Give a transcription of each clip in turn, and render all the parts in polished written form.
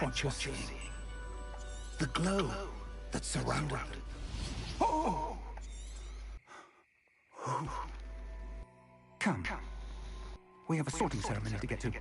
what you're seeing. The glow that surrounded them. Oh! Come. We have a sorting ceremony to get to.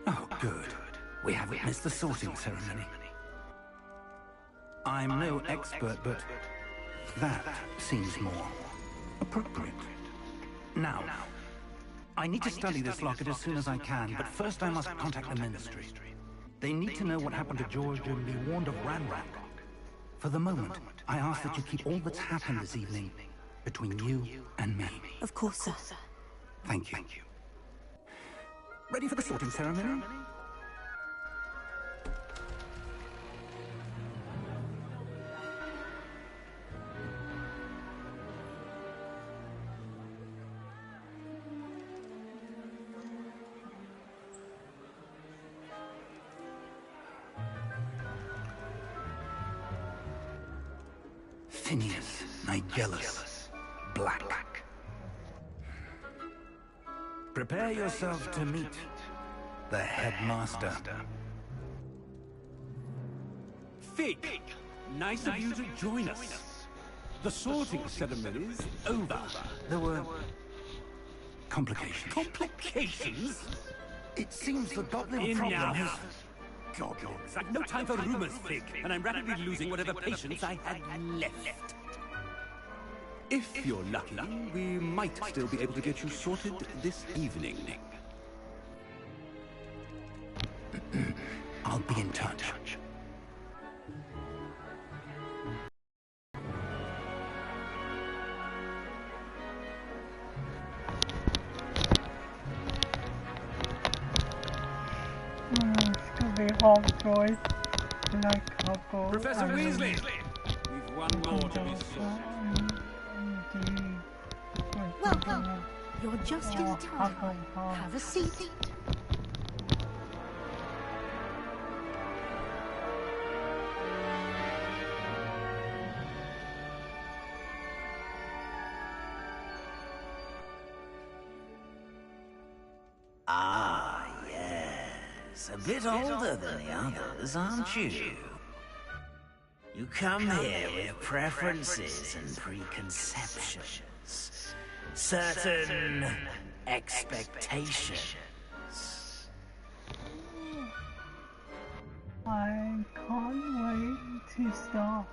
Oh, good. We haven't missed the sorting ceremony. I'm no expert, but that seems more appropriate. Now, I need to study this locket as soon as I can, but first I must contact the Ministry. They need to know what happened to George and be warned of Ranrock. For the moment, I ask that you keep all that's happened this evening between you and me. Of course, sir. Thank you. Ready for the sorting ceremony? Phineas Nigellus Black. Prepare yourself to meet the headmaster. Fig, nice of you to join us. The sorting ceremony's over. There were complications. Complications? It seems the goblin In problem now. has... Goblins. I've no time for rumors, Fig, and I'm rapidly losing whatever patience I had left. If you're lucky, we might still be able to get you sorted this evening. I'll be in touch. Choice, like couple. Professor Weasley! We've one more to be sorted. Welcome. You're just in time. Have a seat. Ah, yes. A bit older than the others, aren't you? You come here with preferences and preconceptions. Certain expectations. I can't wait to start.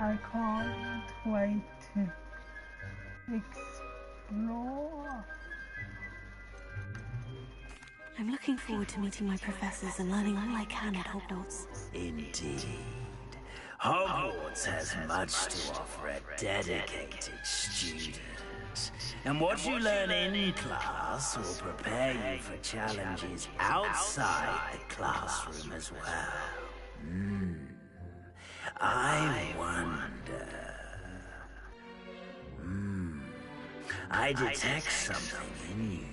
I can't wait to explore. I'm looking forward to meeting my professors and learning all I can at Hogwarts. Indeed. Hogwarts has much to offer a dedicated student. And what you learn in class will prepare you for challenges outside the classroom as well. I wonder... I detect something in you.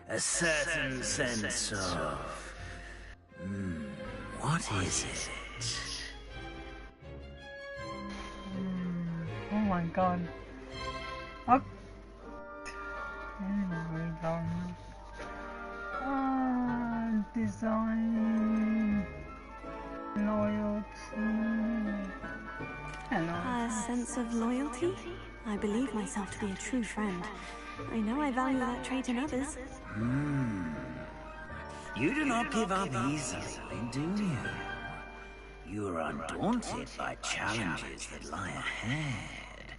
A certain sense of... what is it? Oh my god. Oh. Anyway, design, loyalty. Hello. A sense of loyalty? I believe myself to be a true friend. I know I value that trait in others. You do not give up easily, do you? You are undaunted by challenges that lie ahead.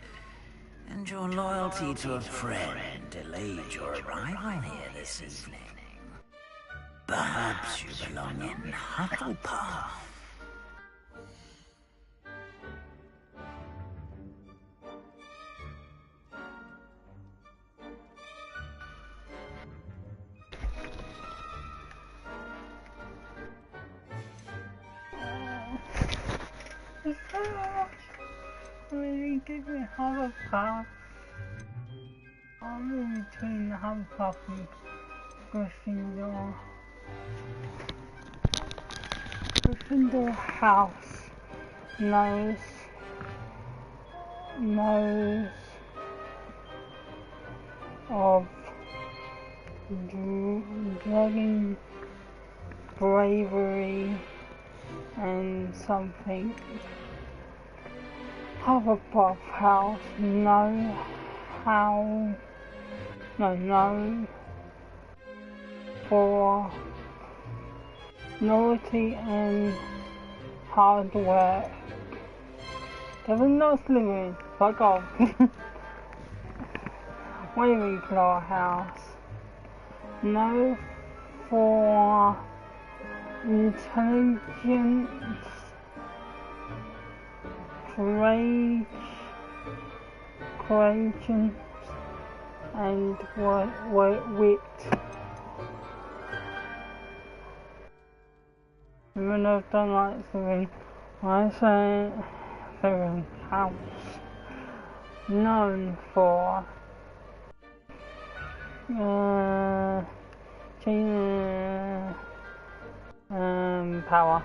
And your loyalty to a friend delayed your arrival here this evening. Perhaps you belong in Hufflepuff. Really give me Hufflepuff. I'm in between Hufflepuff and Gryffindor. Gryffindor house knows of dragon bravery and something. Hufflepuff house know for loyalty and hard work. Definitely not Slytherin, fuck off. Ravenclaw house know for intelligence, courage, and wit. Even though I don't like Slytherin, I say Slytherin house known for power.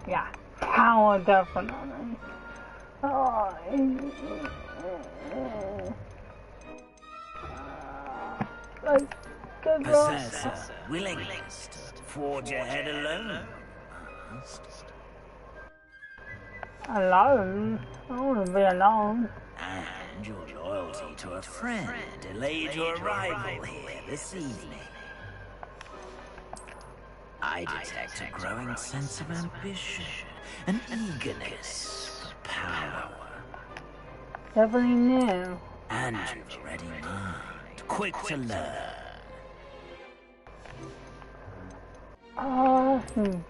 Yeah, power definitely. Possess a willingness to forge ahead alone. Alone? I don't want to be alone. And your loyalty to a friend delayed your arrival here this evening. I detect a growing sense of ambition, an eagerness for power. Definitely new. And you've a ready mind, quick to learn.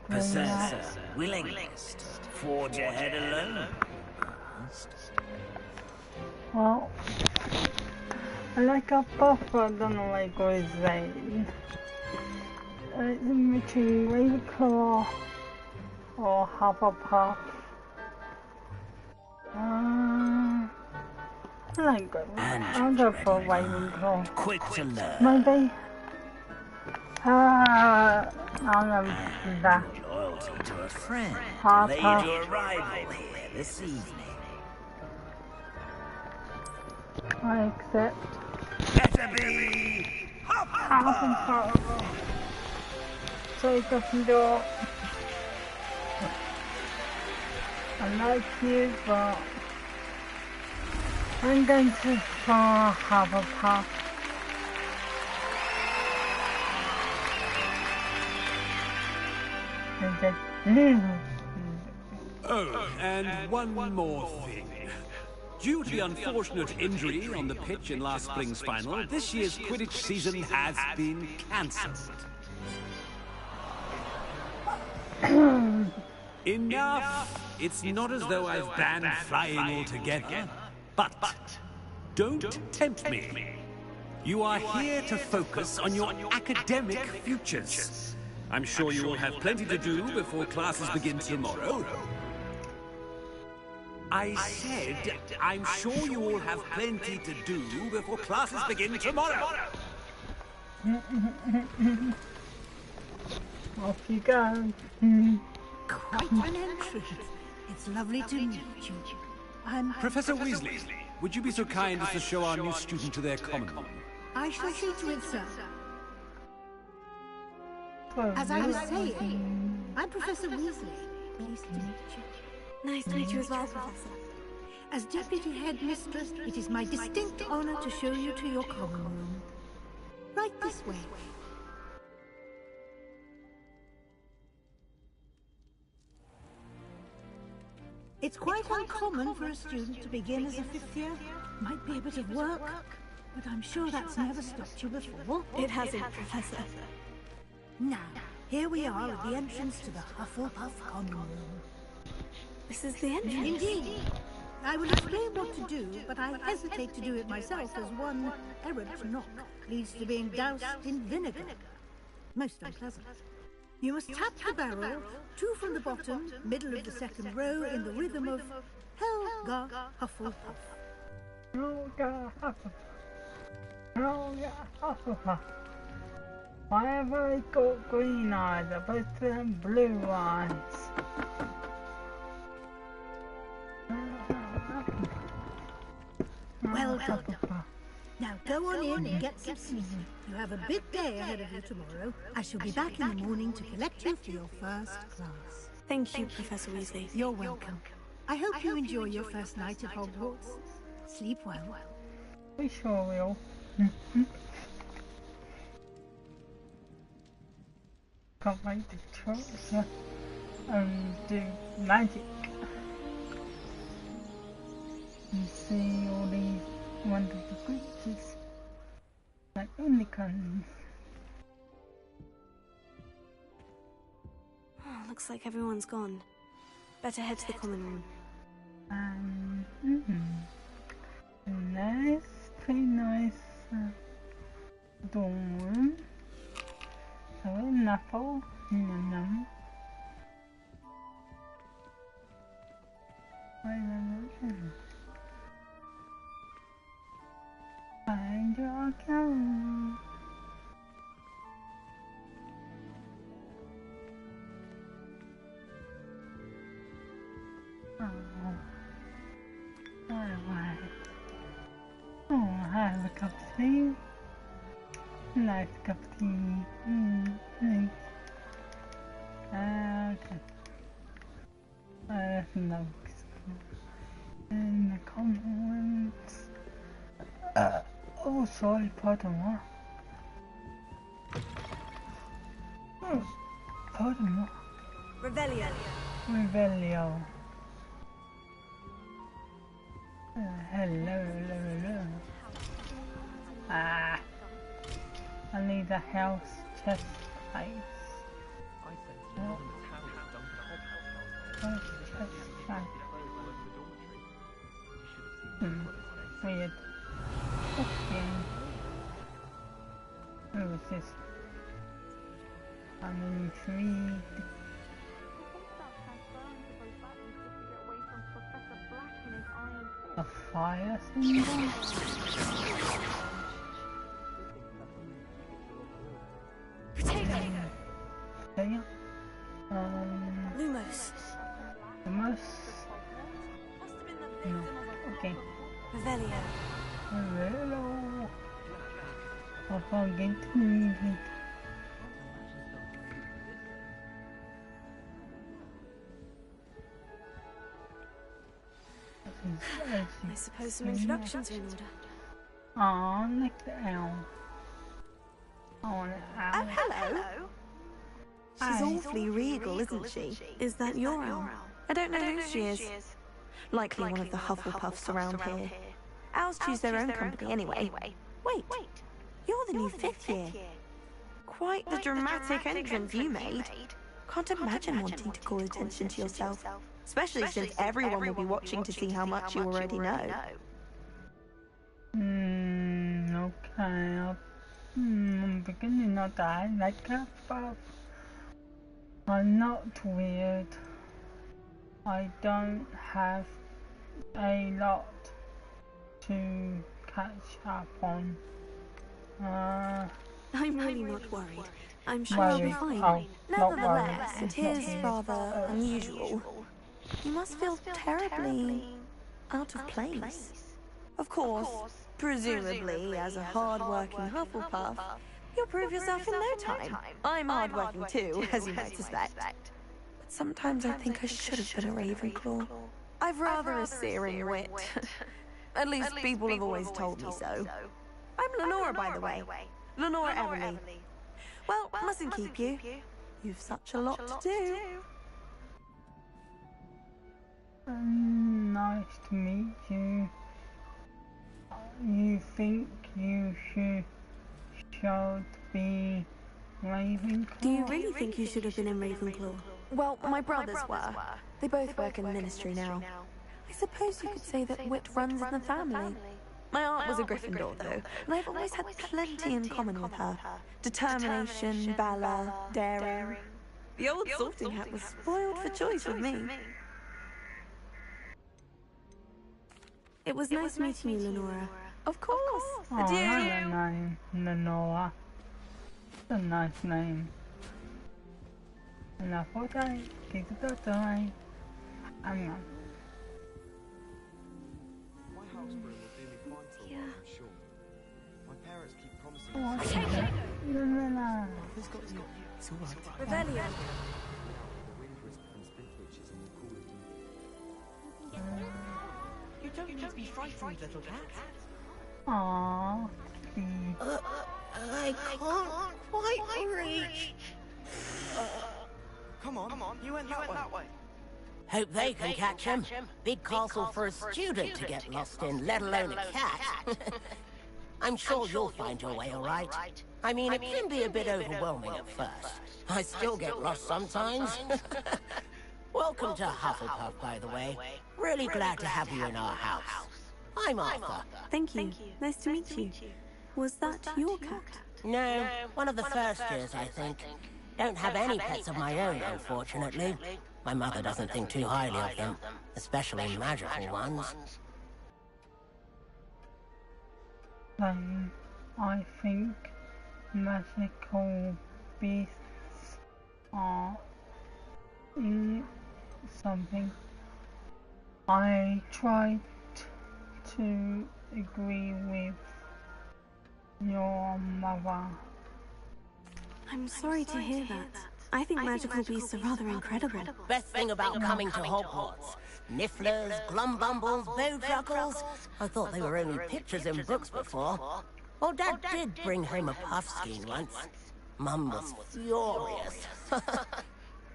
Possess a willingness to forge ahead alone. Well, I like a buffer, I don't know like what is that. It's in between Ravenclaw or Hufflepuff. I like it. I'll go for Ravenclaw. Quick to learn. Maybe. I'll never do that. Loyalty to a friend delayed your arrival here this evening. I accept. Better be Hufflepuff. So Gryffindor. I like you, but I'm going to for Hufflepuff. Oh, and one more thing. Due to the unfortunate injury on the pitch in last spring's final, this year's Quidditch season has been cancelled. Enough! It's not as though I've banned flying altogether, but don't tempt me. You are here to focus on your academic futures. I'm sure you will have plenty to do before classes begin tomorrow. I said, I'm sure you all have plenty to do before classes begin tomorrow. Off you go. Quite an entrance. It's lovely to meet you. I'm Professor Weasley, would you be so kind as to show our new student to their common room? I shall see to it, sir. Oh, As I was saying, I'm Professor Weasley. Pleased to meet you. Nice to meet you as well, Professor. As Deputy Headmistress, it is my distinct honor to show you to your common room. Right this way. It's quite uncommon for a student to begin as a fifth year. Might be a bit of work, but I'm sure that's never stopped you before. It hasn't, Professor. Now, here we are at the entrance to the Hufflepuff common room. This is the entrance. Indeed. I will explain what to do, but I hesitate to do it myself as one errant knock leads to being doused in vinegar. Most unpleasant. You must tap the barrel, 2 from the bottom, middle of the second row, in the rhythm of Helga Hufflepuff. Helga Hufflepuff. Helga Hufflepuff. Why have I got green eyes opposed to them blue eyes? Well done. Now go on in and get some sleep. You have a big day ahead of you tomorrow. I shall be back in the morning to collect you for your first class. Thank you, Professor Weasley. You're welcome. I hope you enjoy your first night at Hogwarts. Sleep well. We sure will. Can't wait to try and do magic. And see all these wonderful creatures like unicorns. Oh, looks like everyone's gone. Better head to the common room. Nice, pretty nice dorm room. So an apple, yum. Find your account. Oh, I have a cup of tea. Nice cup of tea. Thanks. Okay. That's enough. In the comments. Oh, sorry, pardon what? Oh, pardon what? Revelio. Revelio. Hello. Ah, I need a house chest place. What? House chest place. Weird. Okay. Who is this? I'm intrigued. A fire symbol? Potato. Lumos. Lumos? No. Okay. Revelio. Hello. I can't get to music. I suppose some introductions are in order. Oh, look at the owl. Oh, the owl. Oh, hello. She's Hi. awfully regal, isn't she? Is that your owl? I don't know who she is. Likely one of the Hufflepuffs around here. Owls choose their own company anyway. Wait, you're the new 5th year. Quite the dramatic entrance you made. Can't imagine wanting to call attention to yourself, especially since everyone will be watching to see how much you already know. Okay. Beginning not that like Hufflepuff. I'm not weird. I don't have a lot to catch up on. I'm really not worried. I'm sure I'll be fine. Nevertheless, it is rather unusual. You must feel terribly out of place. Of course, presumably, as a hard-working Hufflepuff, you'll prove yourself in no time. I'm hard-working too, as you might suspect. But sometimes I think I should have been a Ravenclaw. I've rather a searing wit. At least people have always told me so. I'm Lenora, by the way. Lenora Everly. Well, mustn't keep you. You've such a lot to do. Nice to meet you. You think you should be Ravenclaw? Do you really think you should have been in Ravenclaw? Well, my brothers were. They both work in the Ministry now. I suppose you could say that wit runs in the family. My aunt was a Gryffindor, though, and I've always had plenty in common with her. Determination, valor, daring. The old Sorting Hat was spoiled for choice with me. It was nice meeting you, Lenora. Of course. Oh, Adieu. hello, name, Lenora. That's a nice name. And I thought I gave it a try. Hang on. My house broom will do me fine for a while, I'm sure. My parents keep promising Oh, me Lenora. Who's got you? It's all right. Revelio. the wind whisper from Spintwitches and the cool You don't need to be frightened, little cat. Aww, sweet. I can't quite reach. Come on, you went that way. Hope they can catch him. Big castle for a student to get lost in, let alone a cat. I'm sure you'll find your way all right. I mean, it can be a bit overwhelming at first. I still get lost sometimes. Welcome to Hufflepuff, by the way. Really glad to have you in our house. I'm Arthur. Thank you. Nice to meet you. Was that your cat? No, one of the first years, I think. Don't have any pets of my own, unfortunately. My mother doesn't think too highly of them, especially magical ones. I think magical beasts are something. I tried to agree with your mother. I'm sorry to hear that. I think magical beasts are rather incredible. Best thing about coming to Hogwarts. Nifflers, Glumbumbles, Bowtruckles. I thought they were only pictures in books before. Well, Dad did bring home a Puffskein once. Mum was furious.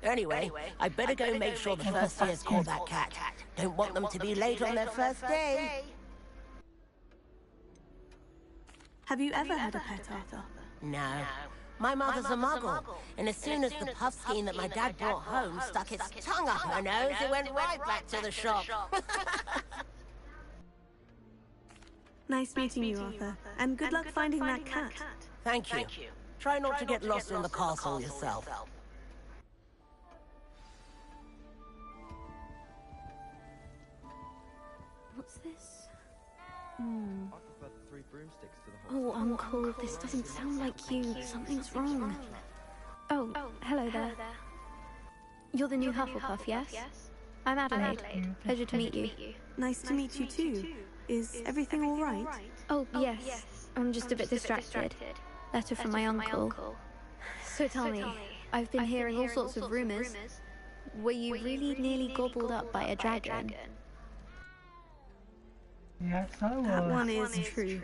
Anyway, I better go make sure the first years caught that cat. Don't want them to be late on their first day. Have you ever had a pet, Arthur? No. My mother's a muggle, and as soon as the Puffskein that my dad brought home stuck its tongue up her nose, it went right back to the shop. Nice meeting you, Arthur. And good luck finding that cat. Thank you. Try not to get lost in the castle yourself. What's this? I prefer the 3 broomsticks to the whole. Oh, Uncle, this doesn't sound like you. Something's wrong. Oh, hello there. You're the new Hufflepuff, yes? I'm Adelaide. Pleasure to meet you. Nice to meet you too. Is everything all right? Oh, yes. I'm just a bit distracted. Letter from my uncle. So tell me, I've been hearing all sorts of rumors. Were you really nearly gobbled up by a dragon? Yes, I was. That one is true.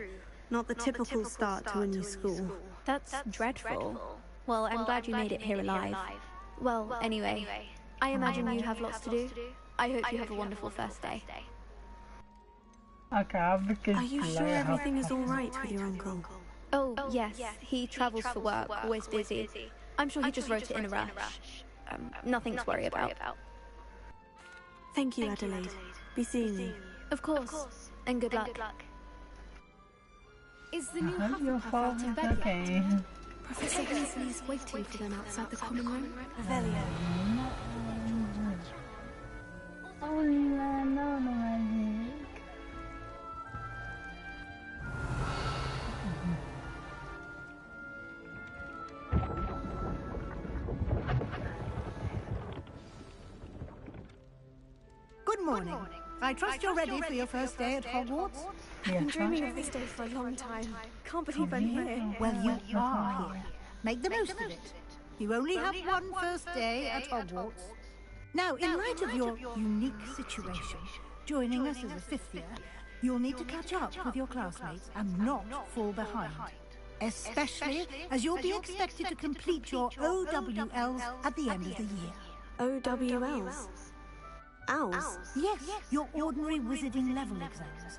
Not the typical start to a new school. That's dreadful. Well, I'm glad you made it here alive. Well, anyway, I imagine you have lots to do. I hope you have a wonderful first day. Okay, I'll begin. Are you sure everything is all right with your uncle? Oh, yes. He travels for work, always busy. I'm sure he just wrote it in a rush. Nothing to worry about. Thank you, Adelaide. Be seeing you. Of course. And good luck. Is the new I hope your Hufflepuff out father's of bed yet? okay. Professor Weasley is waiting for them outside the common room. Revelio. Only man knows the magic. Good morning. I trust you're ready for your first day at Hogwarts. I've been dreaming of this day for a long time. Can't believe I'm here. Well, you are here. Make the most of it. You only have one first day at Hogwarts. Now, in light of your unique situation, joining us as a fifth year, you'll need to catch up with your classmates and not fall behind. Especially as you'll be expected to complete your OWLs at the end of the year. OWLs? Owls? Yes, your ordinary wizarding level exams.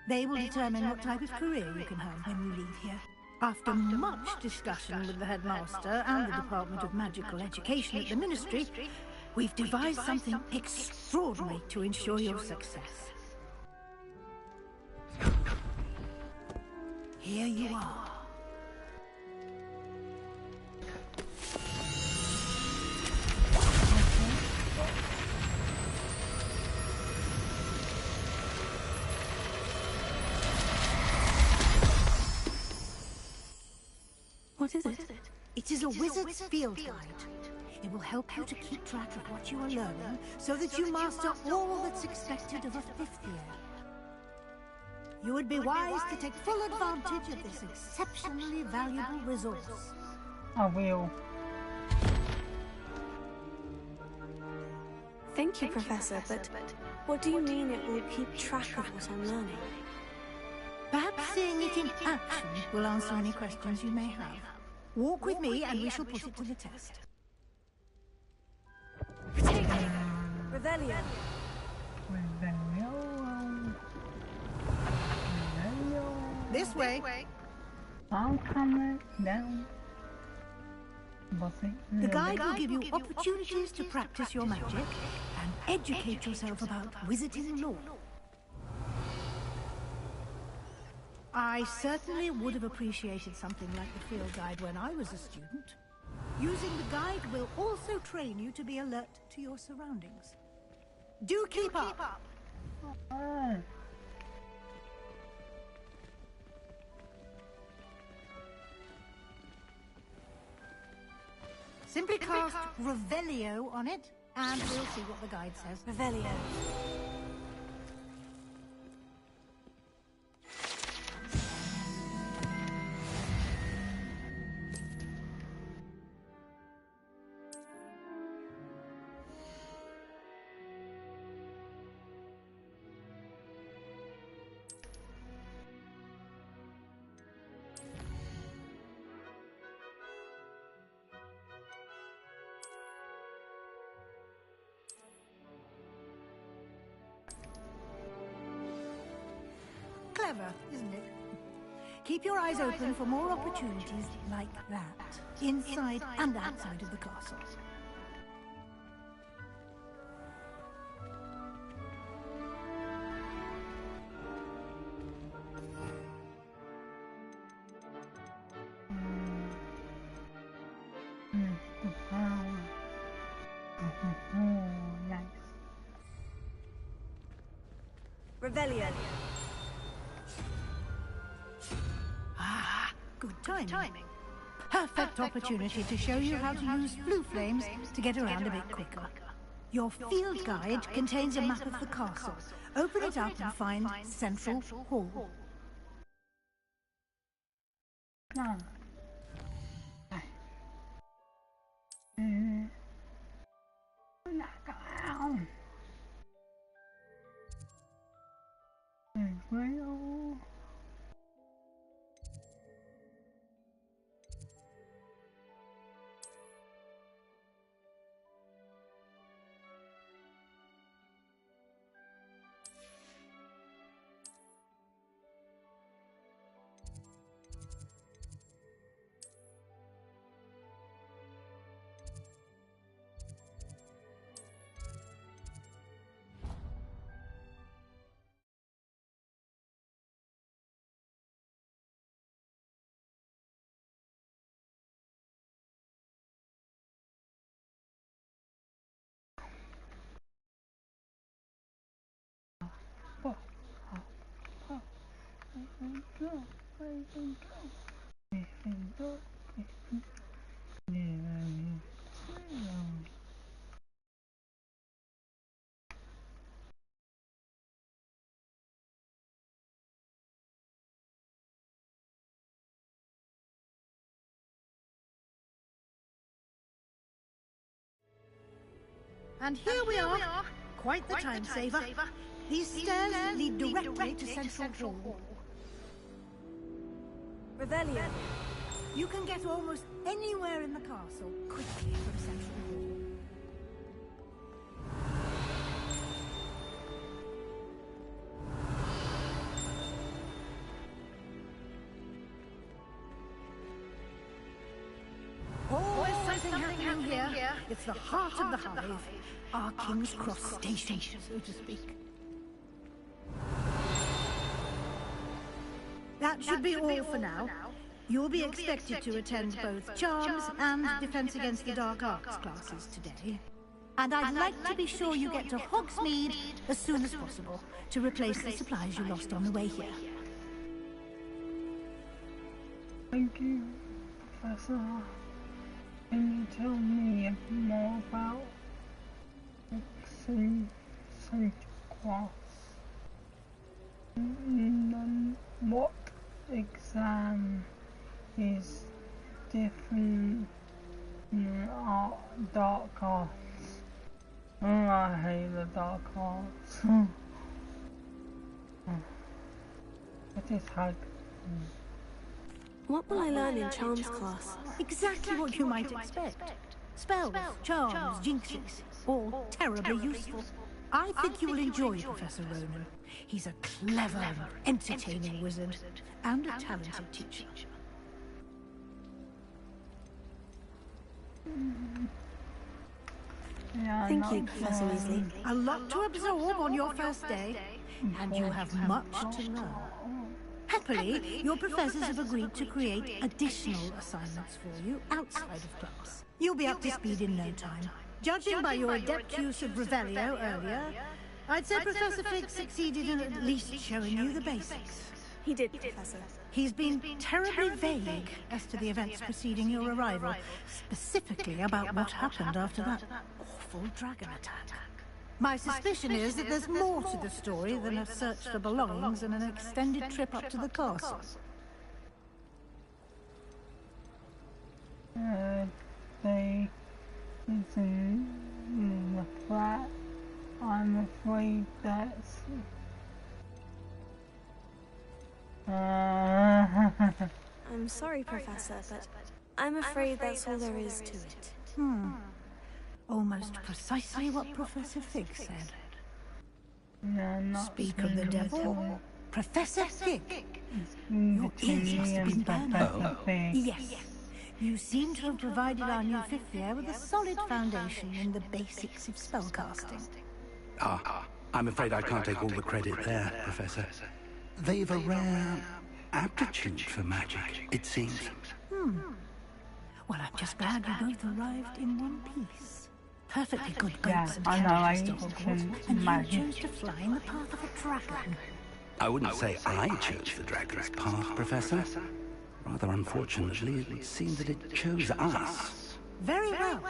They will determine what type of career you can have when you leave here. After much discussion with the headmaster and the Department of Magical Education at the Ministry, we've devised something extraordinary to ensure your success. Here you are. What is it? It is a wizard's field guide. It will help you to keep track of what you are learning so that you master all that's expected of a fifth year. You would be wise to take full advantage of this exceptionally valuable resource. I will. Thank you, Professor, but what do you mean it will keep track of what I'm learning? Perhaps seeing it in action will answer any questions you may have. Walk with me and we shall put it to the test. Revelio. This way. I'm coming down. The guide will give you opportunities to practice your magic and educate yourself about wizarding lore. I certainly would have appreciated something like the field guide when I was a student. Using the guide will also train you to be alert to your surroundings. Do keep up! Simply cast Revelio on it, and we'll see what the guide says. Revelio. Clever, isn't it? Keep your eyes open for more opportunities like that, inside and outside of the castle. Nice. Revelio. Good timing. Perfect opportunity to show you how to use blue flames to get around a bit quicker. Your field guide contains a map of the castle. Open it up and find Central Hall. No. And here we are. Quite the time saver. These stairs lead directly to Central Hall. Revelio. You can get almost anywhere in the castle quickly from Central Hall. Always something happening here. It's the heart of the hive. Our King's Cross station, so to speak. That should be all for now. You'll be expected to attend both Charms and Defense Against the Dark Arts classes today. And I'd like to be sure you get to Hogsmeade as soon as possible to replace the supplies you lost on the way here. Thank you, Professor. Can you tell me more about Central Cross? What exam is different from dark arts? Oh, I hate the dark arts. It is hard. What will I learn in Charms class? Exactly what you might expect. Spells, charms, jinxes, all terribly useful. I think you will enjoy Professor Ronen. He's a clever, entertaining wizard and a talented teacher. Yeah, Thank you, Professor Weasley. A lot to absorb on your first day, and you have much to learn. Happily, your professors have agreed to create additional assignments for you outside of class. You'll be up to speed in no time. Judging by your adept use of Revelio earlier, I'd say Professor Fig succeeded in at least showing you the basics. He did, Professor. He's been terribly vague as to the events preceding your arrival, specifically about what happened after that awful dragon attack. My suspicion is that there's more to the story than a search for belongings and an extended trip up to the castle. They is in the flat. I'm afraid that's... I'm sorry, Professor, but I'm afraid that's all there is to it. Almost precisely what Professor Fig said. No, not Speak of the devil, Professor Fig. Your ears must have been burning. Yes. Yes. You seem to have provided our new fifth year with a solid foundation in the basics of spellcasting. I'm afraid I can't take all the credit there, Professor. They've a rare aptitude for magic, it seems. Well, I'm just glad you both arrived in one piece. Perfectly good Yeah, goats and I know, carriages I to Hogwarts, can and you imagine. chose to fly in the path of a dragon. I wouldn't say I chose the dragon's path, Professor. Rather unfortunately, it seemed that it chose us. Very well.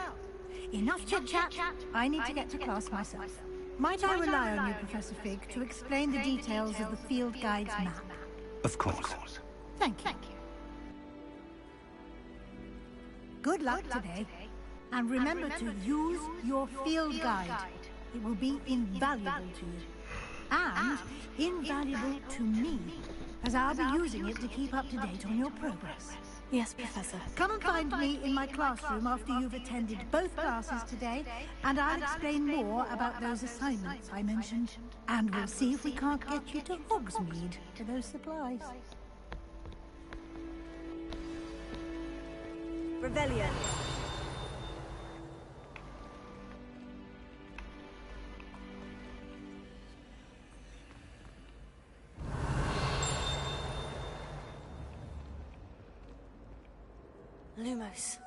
Enough chit-chat. I need to get to class myself. Might I rely on you, Professor Fig, to explain the details of the field guide's map? Of course. Thank you. Good luck today. And remember to use your field guide. It will be invaluable to you. And invaluable to me, as I'll be using it to keep up to date on your progress. Yes, Professor. Come and find me in my classroom after you've attended both classes today, and I'll explain more about those assignments I mentioned. And we'll see if we can't get you to Hogsmeade for those supplies. Revelio. Lumos.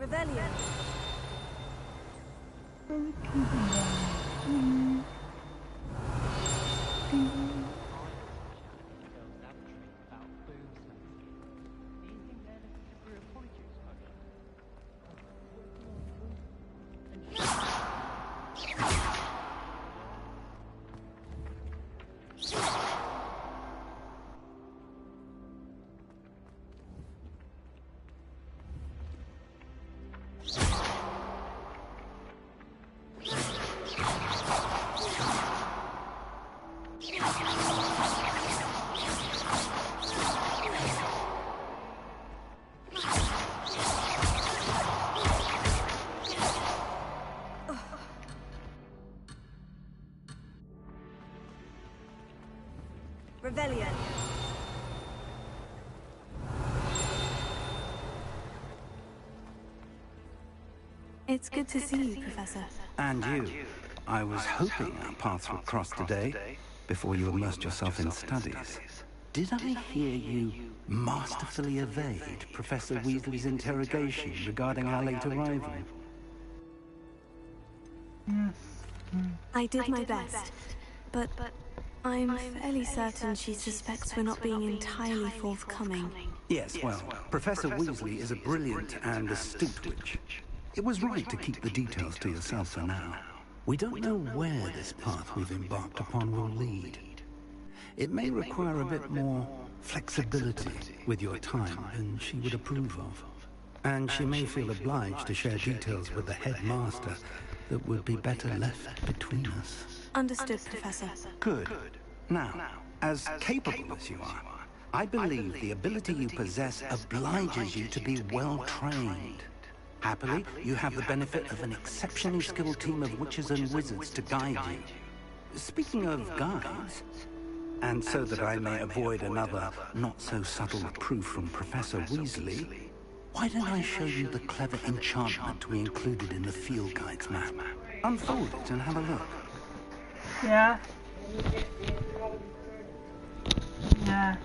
Revelio. Keep it down. Revelio. It's good to see you, Professor. And you. I was hoping our paths would cross today, before you immersed yourself in studies. Did I hear you masterfully evade Professor Weasley's interrogation regarding our late arrival? I did my best, but I'm fairly certain she suspects we're not being entirely forthcoming. Yes, well, Professor Weasley is a brilliant and astute witch. It was right to keep the details to yourself for now. We don't know where this path we've embarked upon will lead. It may require a bit more flexibility with your time than she would approve of. And she may feel obliged to share details with the headmaster that would be better left between us. Understood, Professor. Good. Now, as capable as you are, I believe the ability you possess obliges you to be well-trained. Happily, you have the benefit of an exceptionally skilled team of witches and wizards to guide you. Speaking of guides, and so that I may avoid another not-so-subtle proof from Professor Weasley, why don't I show you the clever enchantment we included in the field guide's map? Unfold it and have a look. Yeah. Yeah.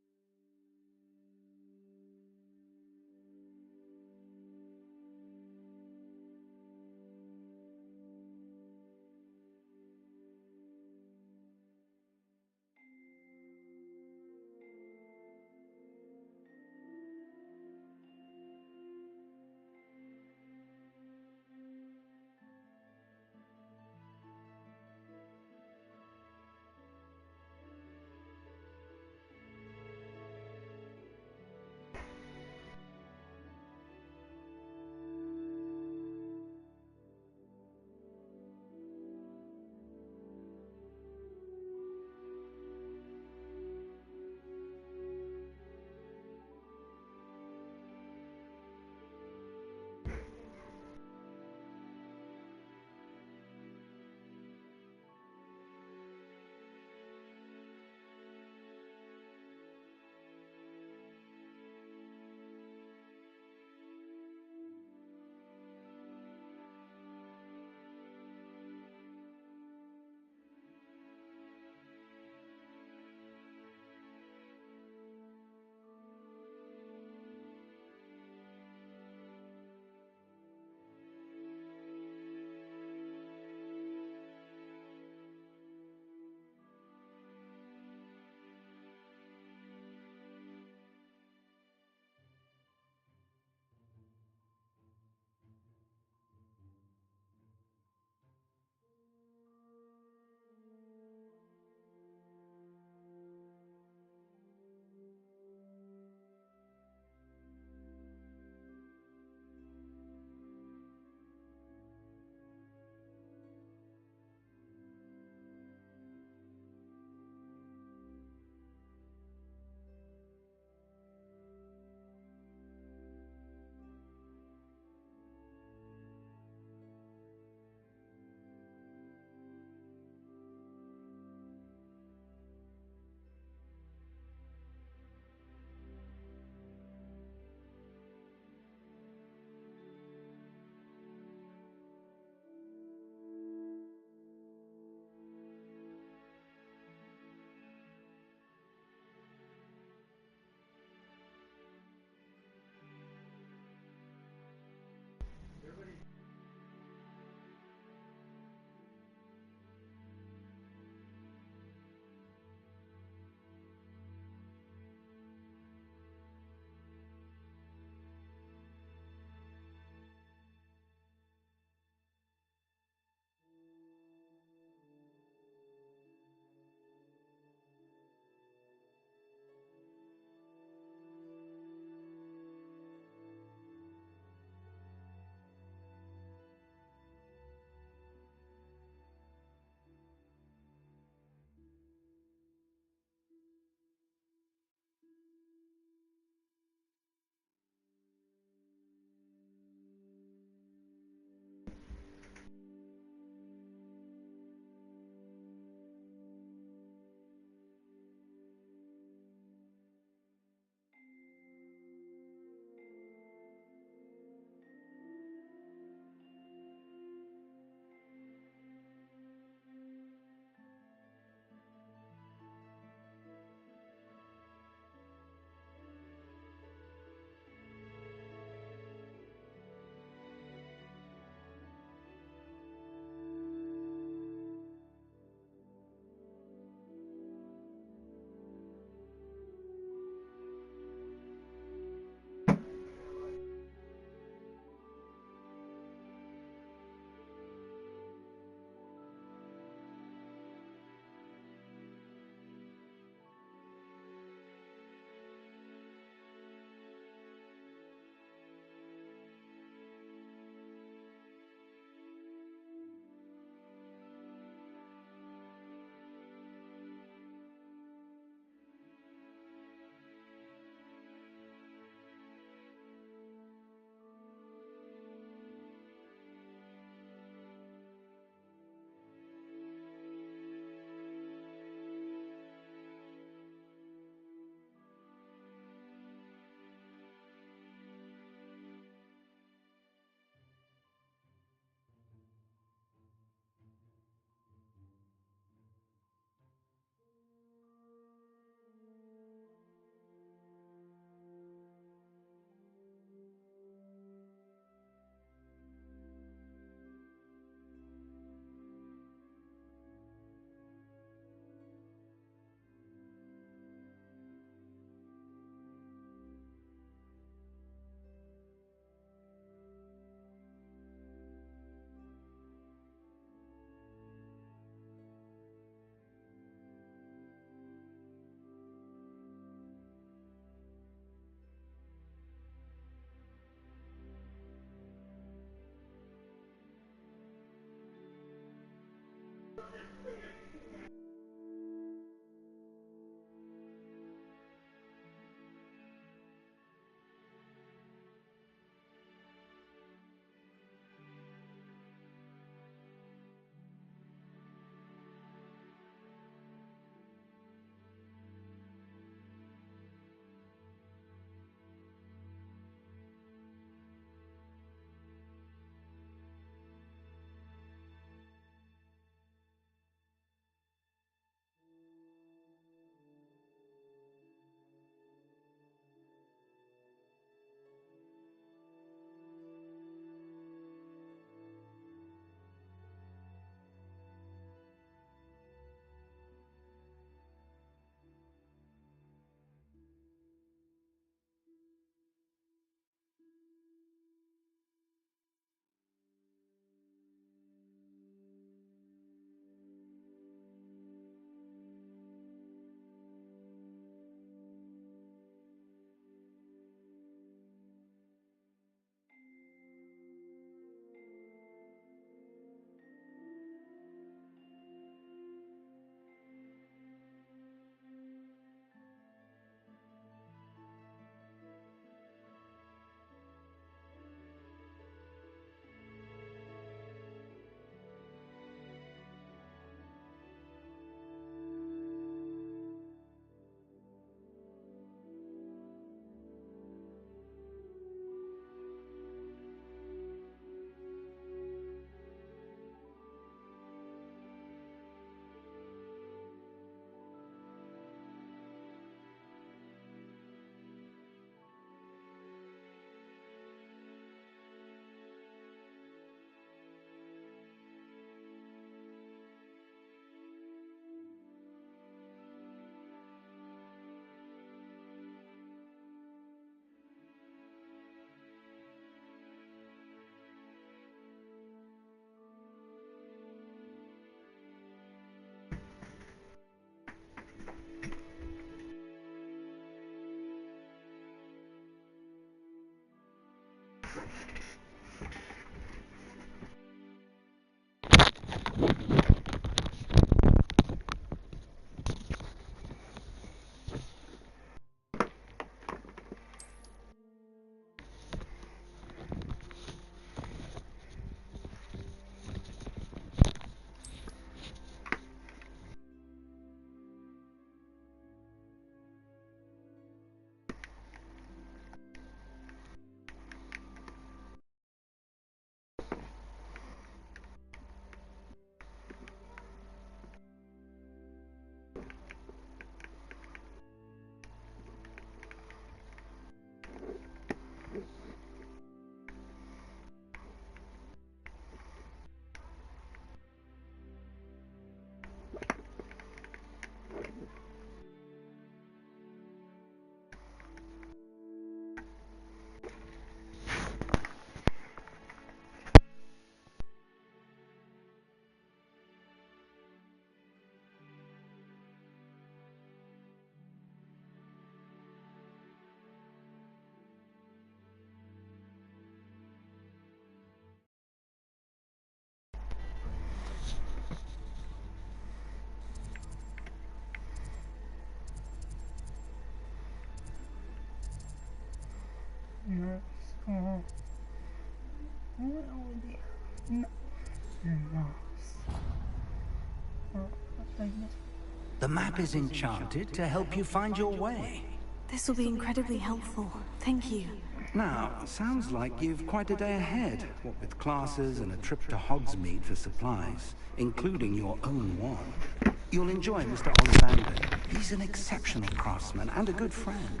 The map is enchanted to help you find your way. This will be incredibly helpful. Thank you. Now, sounds like you've quite a day ahead, what with classes and a trip to Hogsmeade for supplies, including your own wand. You'll enjoy Mr. Ollivander. He's an exceptional craftsman and a good friend.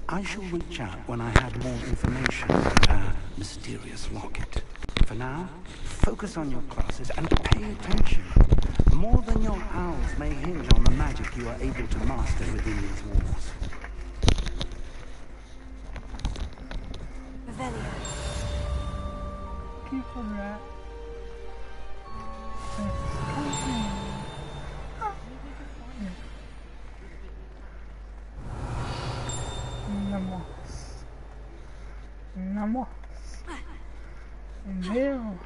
I shall reach out when I have more information about our mysterious locket. For now, focus on your classes and pay attention. More than your owls may hinge on the magic you are able to master within these walls. Revelio. Keep on that. Namo. Video.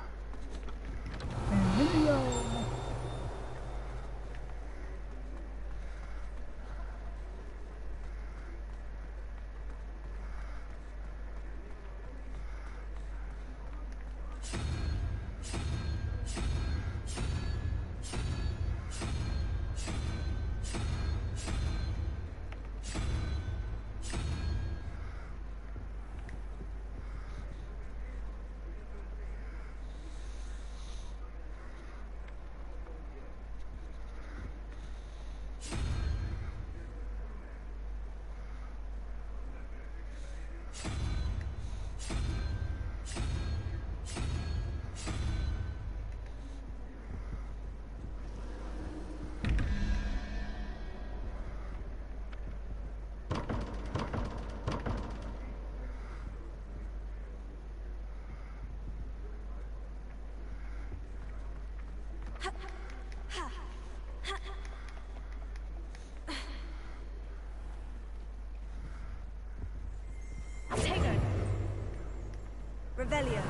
Revelio.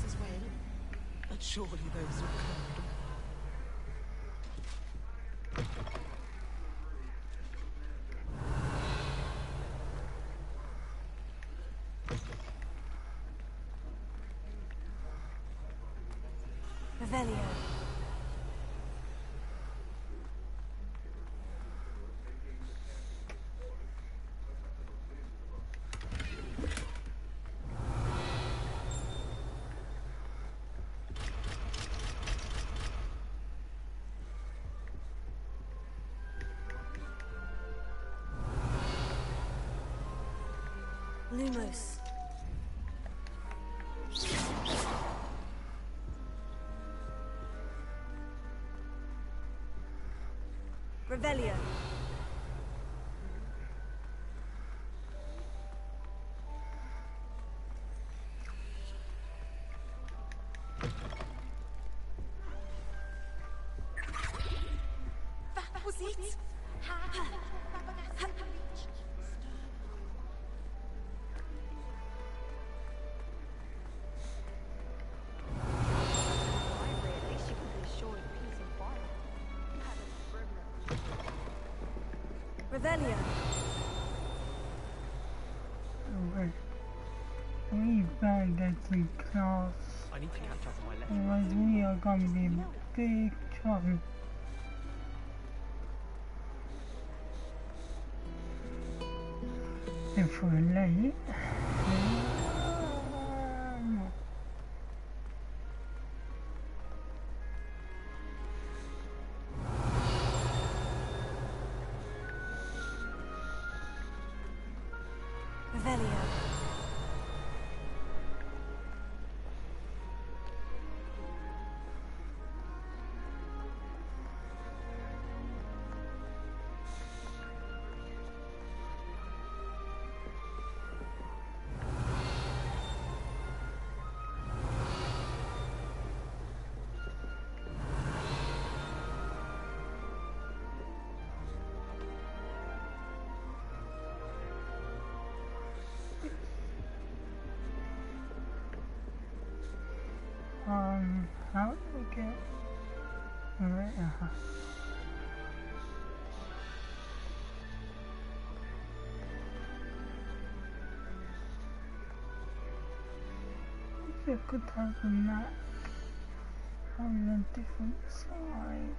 As well, but surely those are cold. Revelio. Lumos. Revelio. That was it! Revelio. We found that in class. I need to catch up on my lessons. Otherwise we are going to be in big trouble. If we're late. Revelio. How do we get right? If I could have a map on a different side.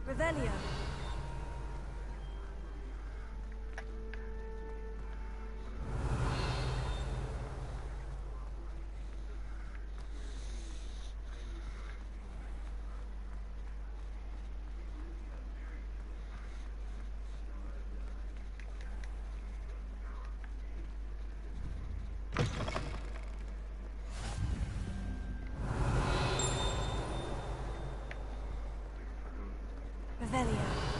Revelio. Revelio.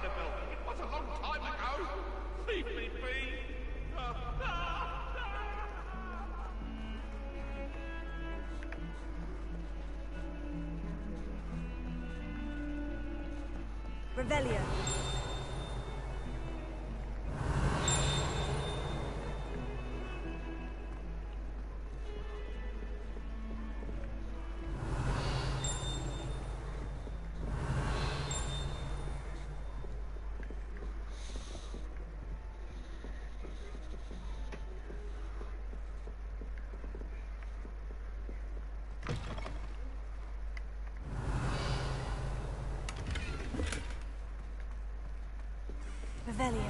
Annabelle, it was a long time Revelio. Revelio.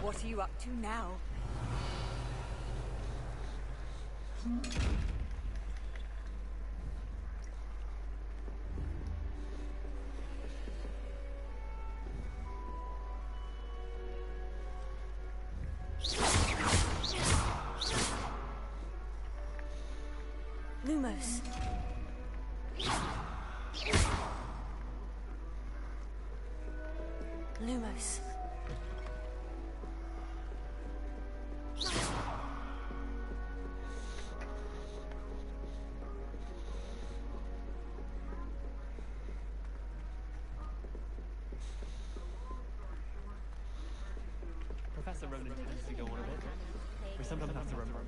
What are you up to now? Lumos. Lumos. Professor Ronan tends to go on a bit. We sometimes have to remember.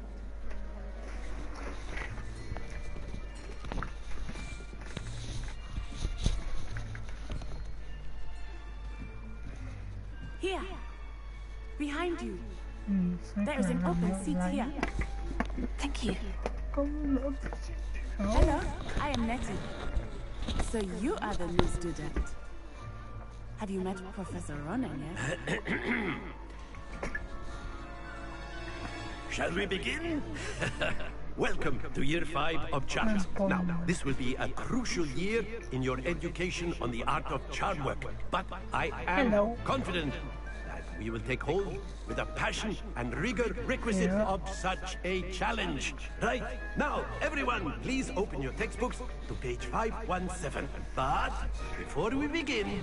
Here, behind you. There is an open seat here. Thank you. Hello, I am Nettie. So you are the new student. Have you met Professor Ronan yet? Shall we begin? Welcome to Year 5 of Charms. Now, this will be a crucial year in your education on the art of charm work. But I am confident that we will take hold with the passion and rigor requisite of such a challenge. Right, now, everyone, please open your textbooks to page 517. But before we begin,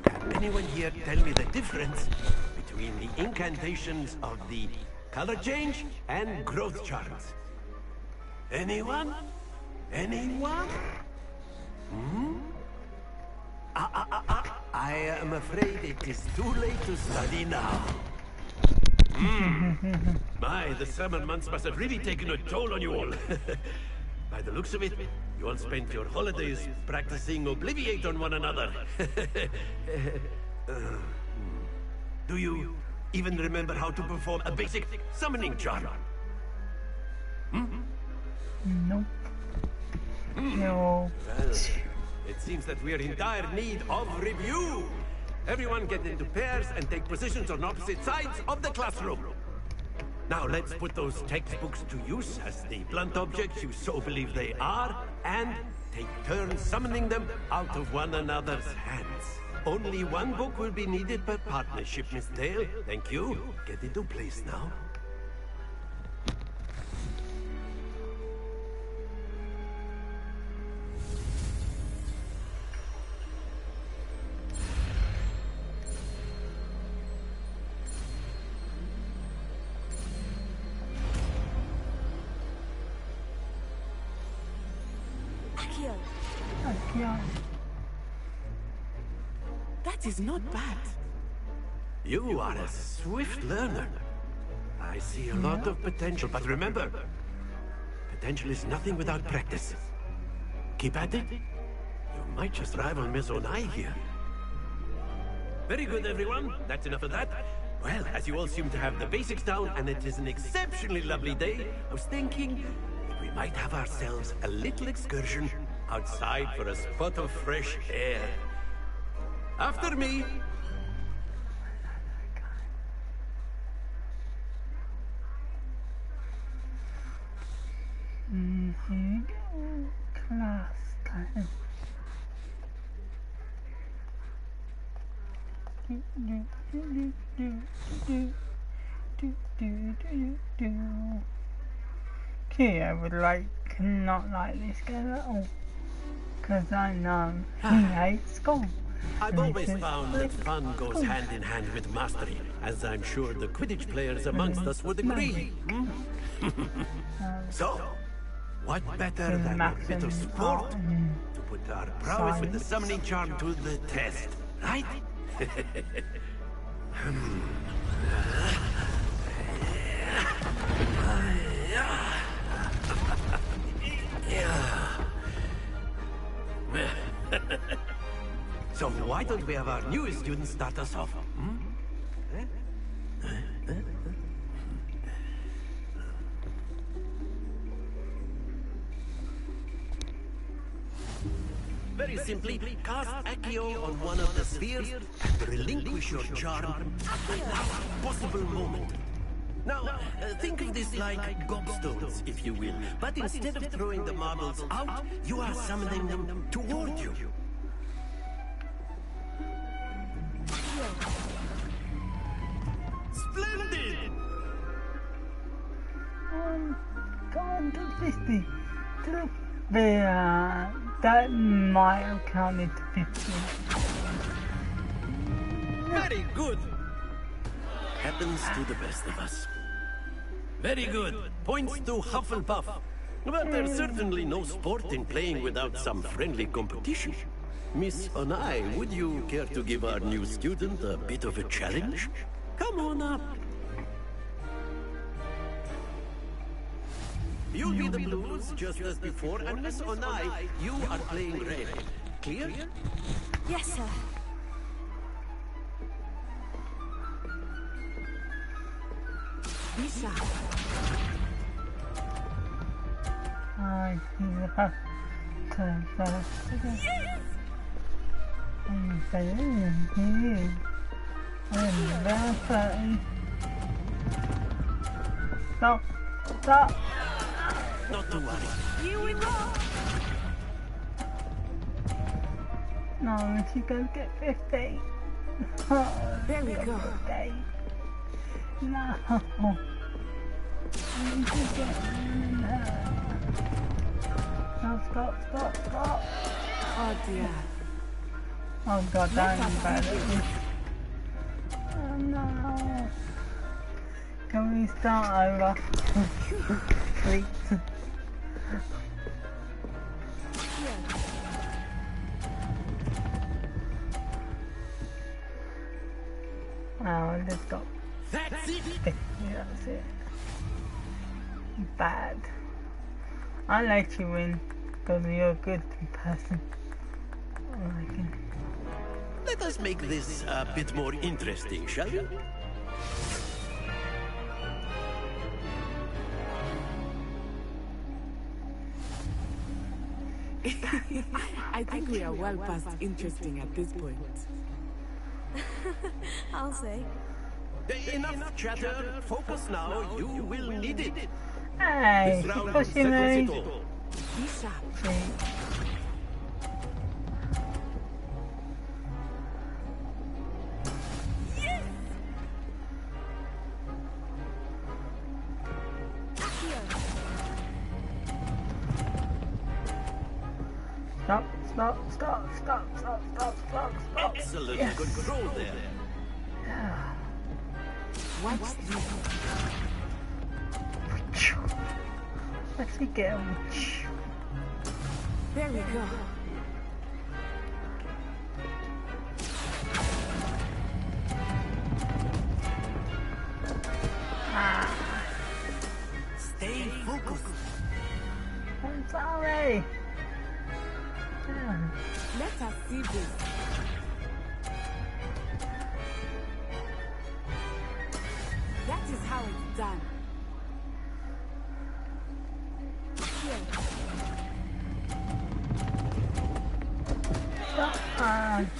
can anyone here tell me the difference between the incantations of the color change and growth charms? Anyone? Anyone? I am afraid it is too late to study now. My, the summer months must have really taken a toll on you all. By the looks of it, you all spent your holidays practicing Obliviate on one another. Do you even remember how to perform a basic summoning charm? Nope. No. Well, it seems that we are in dire need of review. Everyone get into pairs and take positions on opposite sides of the classroom. Now let's put those textbooks to use as the blunt objects you so believe they are, and take turns summoning them out of one another's hands. Only one book will be needed per partnership, Miss Dale. Thank you. Get into place now. That is not bad. You are a swift learner. I see a lot of potential, but remember, potential is nothing without practice. Keep at it. You might just rival Miss Onai here. Very good, everyone. That's enough of that. Well, as you all seem to have the basics down, and it is an exceptionally lovely day, I was thinking that we might have ourselves a little excursion outside for a spot of fresh air. After me. Class time. Okay, I would not like this game at all. Because I know he hates school. I've always found that fun goes hand in hand with mastery, as I'm sure the Quidditch players amongst us would agree. So, what better than a bit of sport to put our prowess with the summoning charm to the test, right? So why don't we have our newest student start us off? Very simply, cast Accio on one of the spheres and relinquish your charm at the last possible moment. Now, think of this like gobstones, if you will. But instead of throwing the marbles out, you are summoning them toward you. Splendid! Go on to 50. That might have counted to 50. Very good! Happens to the best of us. Very good. Points to Hufflepuff. But there's certainly no sport in playing without some friendly competition. Miss Onai, would you care to give our new student a bit of a challenge? Come on up. You'll be the blues, just as before, and Miss Onai, you are playing red. Clear? Yes, sir. Lisa. I see the path to first. Yes! I'm saying here. I'm there. Stop! Stop! Not to worry. You win wrong! No, she goes get 50. There we go. 50. No. I need to get in her. No, stop. Oh dear. Oh god, I'm bad at this. Oh no. Can we start over? Please. Oh, let's go. That's it! Yeah, that's it. Bad. I let you win because you're a good person. I reckon. Let us make this a bit more interesting, shall we? I think we are well past interesting at this point. I'll say. Enough chatter. Focus now. You will need it. Hey, This round pushing settles me. it all. Be sharp. Stop. Excellent Yes. control there. Watch this. Let's go. There we go. Stay focused. I'm sorry. Let us see this. That is how it's done.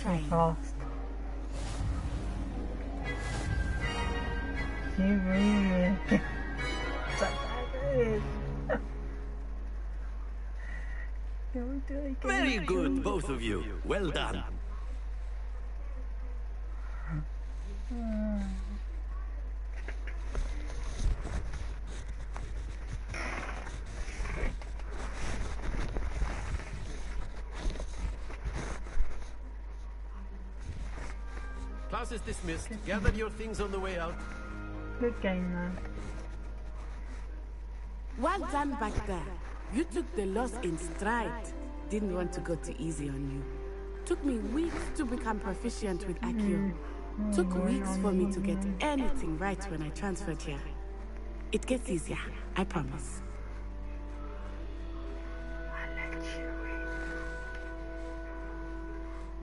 Too fast. You really Very good, both of you. Well done. Class is dismissed. Gather your things on the way out. Good game, man. Well done back there. You took the loss in stride. Didn't want to go too easy on you. Took me weeks to become proficient with Accio. Took weeks for me to get anything right when I transferred here. It gets easier, I promise.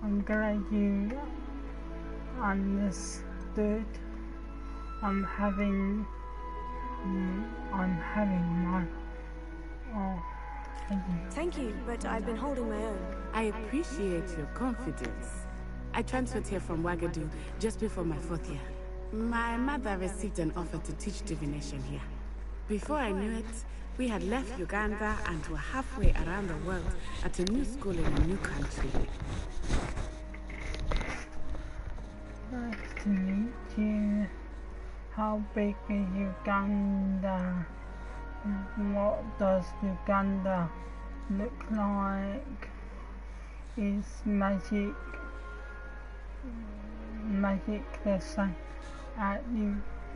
I'm glad you understood. I'm having my... Oh, Thank you, but I've been holding my own. I appreciate your confidence. I transferred here from Wagadu just before my 4th year. My mother received an offer to teach divination here. Before I knew it, we had left Uganda and were halfway around the world at a new school in a new country. Nice to meet you. How big is Uganda? What does Uganda look like? Is magic the same at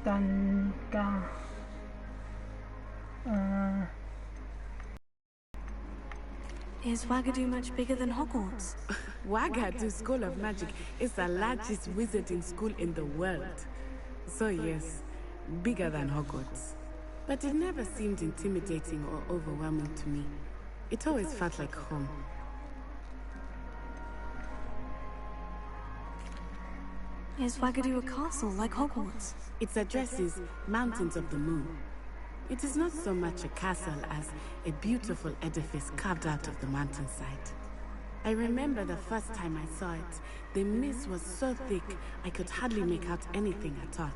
Uganda? Is Wagadu much bigger than Hogwarts? Wagadu School of Magic is the largest wizarding school in the world. So yes, bigger than Hogwarts. But it never seemed intimidating or overwhelming to me. It always felt like home. Is Wagadu a castle like Hogwarts? Its address is Mountains of the Moon. It is not so much a castle as a beautiful edifice carved out of the mountainside. I remember the first time I saw it, the mist was so thick I could hardly make out anything at all.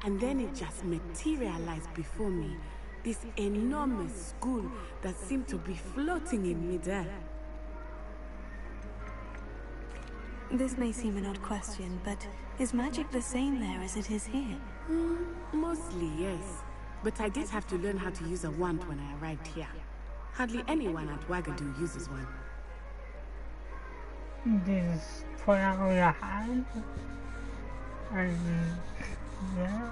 And then it just materialized before me, this enormous school that seemed to be floating in midair. This may seem an odd question, but is magic the same there as it is here? Mostly, yes. But I did have to learn how to use a wand when I arrived here. Hardly anyone at Wagadu uses one. Just put out your hand and yeah.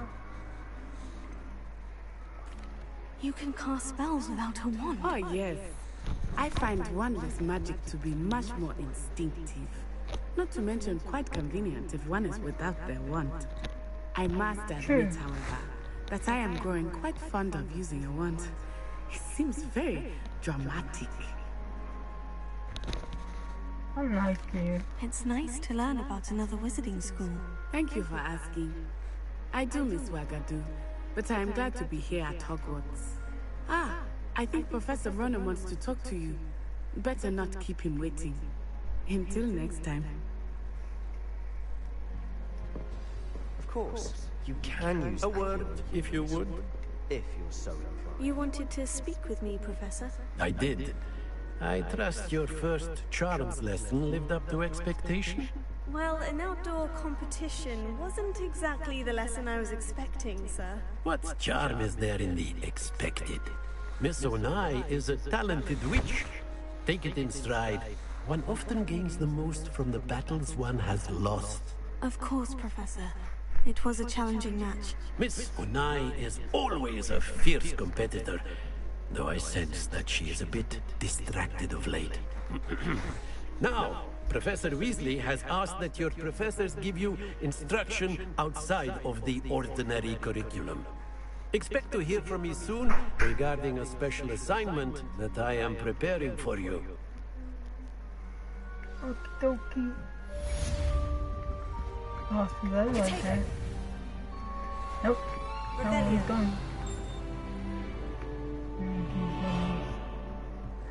You can cast spells without a wand. Oh yes. I find wandless magic to be much more instinctive. Not to mention quite convenient if one is without their wand. I must admit, however, that I am growing quite fond of using a wand. It seems very dramatic. I like you. It's nice to learn about another wizarding school. Thank you for asking. I do miss Wagadu, but I am glad to be here at Hogwarts. Ah, I think Professor Ronen wants to talk to you. Better not keep him waiting. Until next time. Of course, you can use a word, if you would. If you're so inclined. You wanted to speak with me, Professor? I did. I trust your first charms lesson lived up to expectation? Well, an outdoor competition wasn't exactly the lesson I was expecting, sir. What charm is there in the expected? Miss Onai is a talented witch. Take it in stride. One often gains the most from the battles one has lost. Of course, Professor. It was a challenging match. Miss Onai is always a fierce competitor, though I sense that she is a bit distracted of late. Now, Professor Weasley has asked that your professors give you instruction outside of the ordinary curriculum. Expect to hear from me soon regarding a special assignment that I am preparing for you. Okie dokie. Off the road right there. Nope. No, he's gone.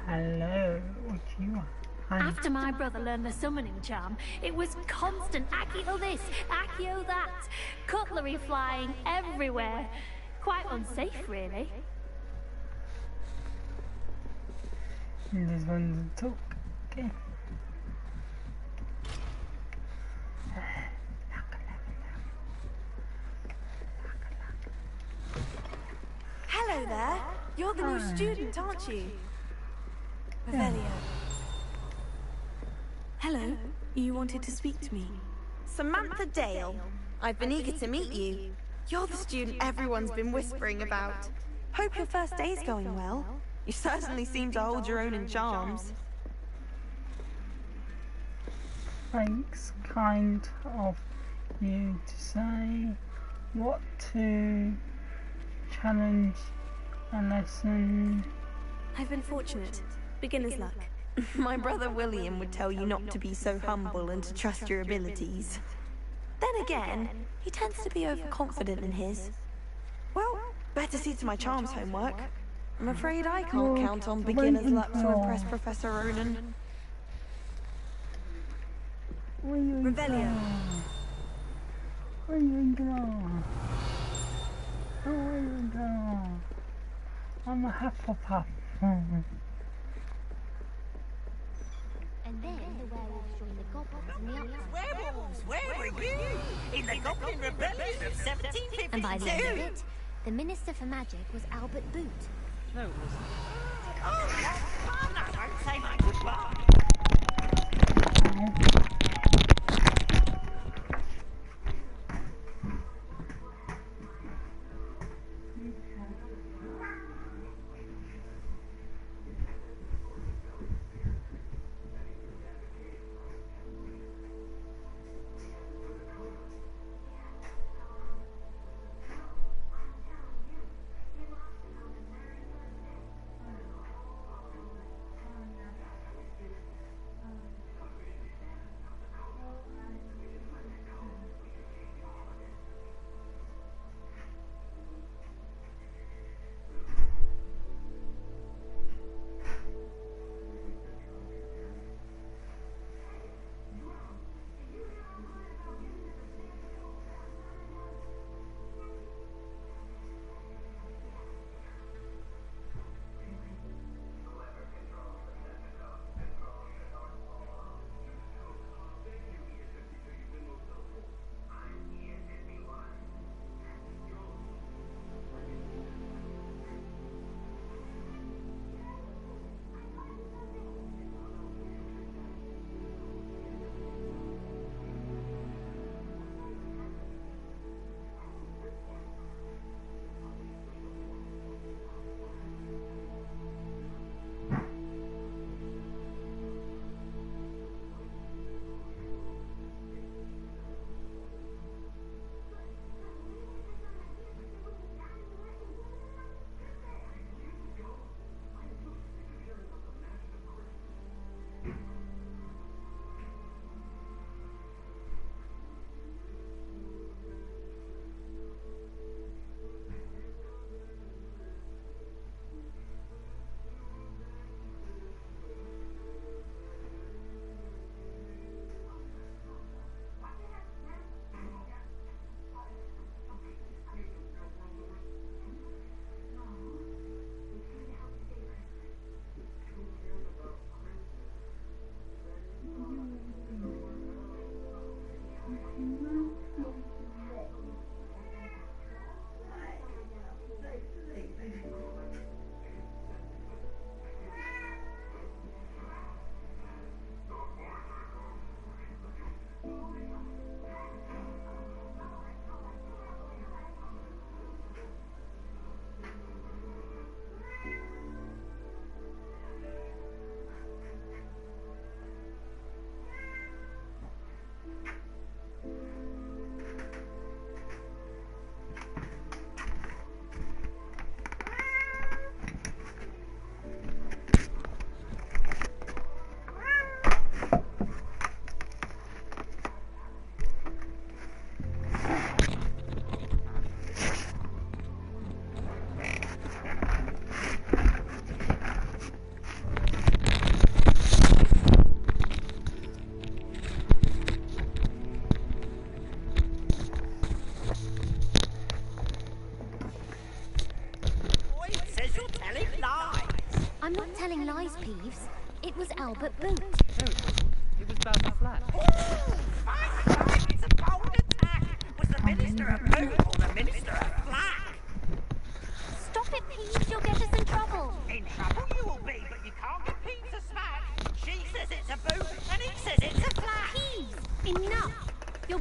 Hello, what you want? After my brother learned the summoning charm, it was constant Accio this, Accio that, cutlery flying everywhere. Quite unsafe, really. This one's a talk. Okay. Hello there. You're the new student, aren't you? Revelio. Hello. You wanted to speak to me? Samantha Dale. I've been eager to meet you. You're the student everyone's been whispering about. Hope your first day's going well. You certainly seem to hold your own in charms. Thanks, kind of you to say. What to challenge a lesson? I've been fortunate. Beginner's luck. My brother William would tell you not to be so humble and to trust your abilities. Then again, he tends to be overconfident in his. Well, better see to my charms homework. I'm afraid I can't count on beginner's luck to impress Professor Ronan. Revelio. I'm a Hufflepuff. And then the werewolves joined the goblins in the upside. Werewolves, where were you? In the Goblin Rebellion of 1752? And by the end of it, the Minister for Magic was Albert Boot. No, it wasn't. Oh, no, I won't say my goodbye. I'm not telling lies, Peeves. It was Albert Boot. No, it wasn't. It was Bowser Flat. It's a bold attack! Was the Minister of Boot or the Minister of Black? Stop it, Peeves. You'll get us in trouble. In trouble you will be, but you can't get Pete to smack. She says it's a Boot, and he says it's a Flat. Peeves, enough. You're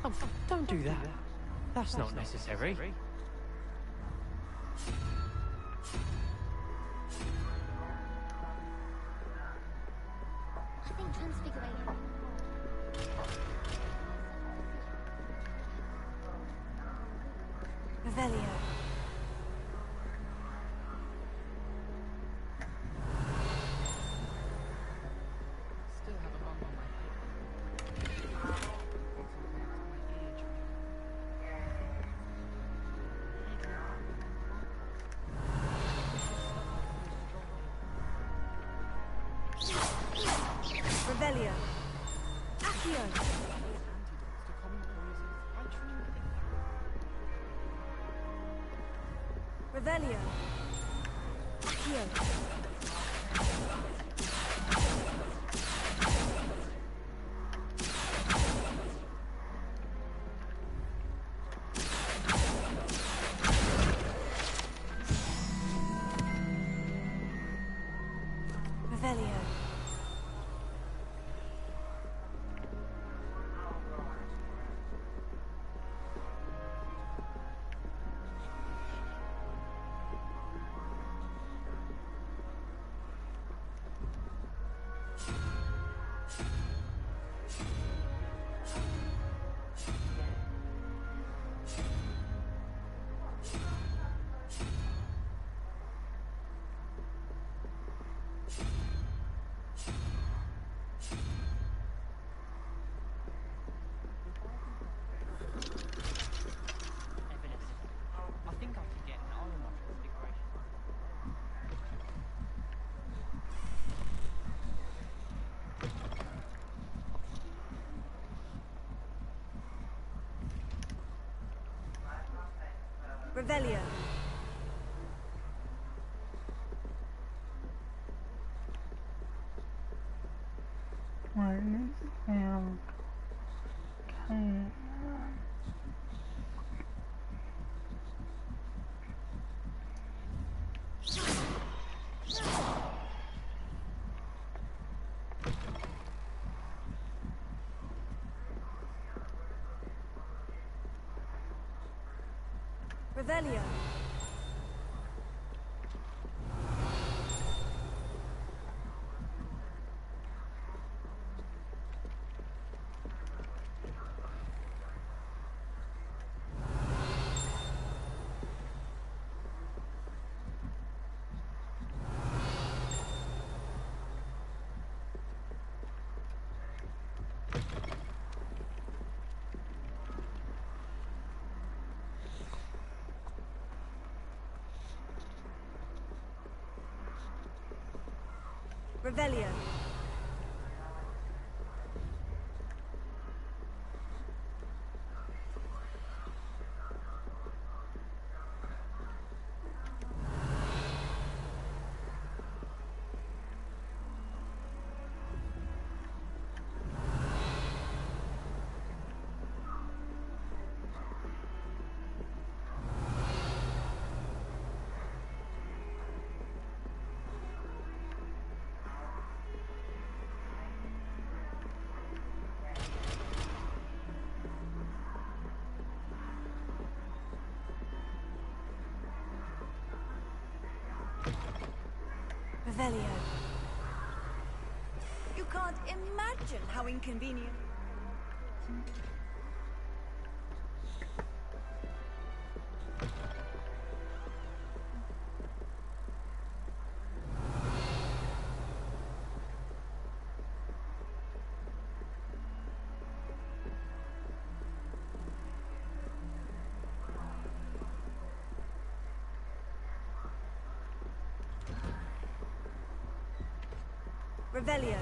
Oh, don't do that. That's not necessary. I think transfiguration. Revelio. Still have a bump on my hip. Revelio. Accio. Antidotes to common poisons. I truly think Revelio. Accio. Revelio. evidence. I think I can get an eye on my transfiguration. Revelio. Right, okay. Revelio. Revelio. Revelio. You can't imagine how inconvenient. Revelio.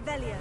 Revelio.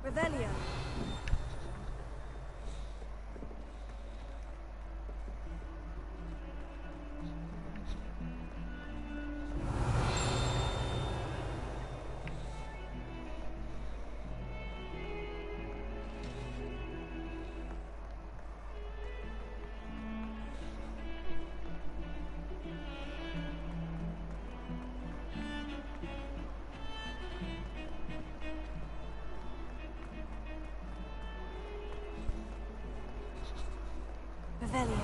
Revelio. Revelio.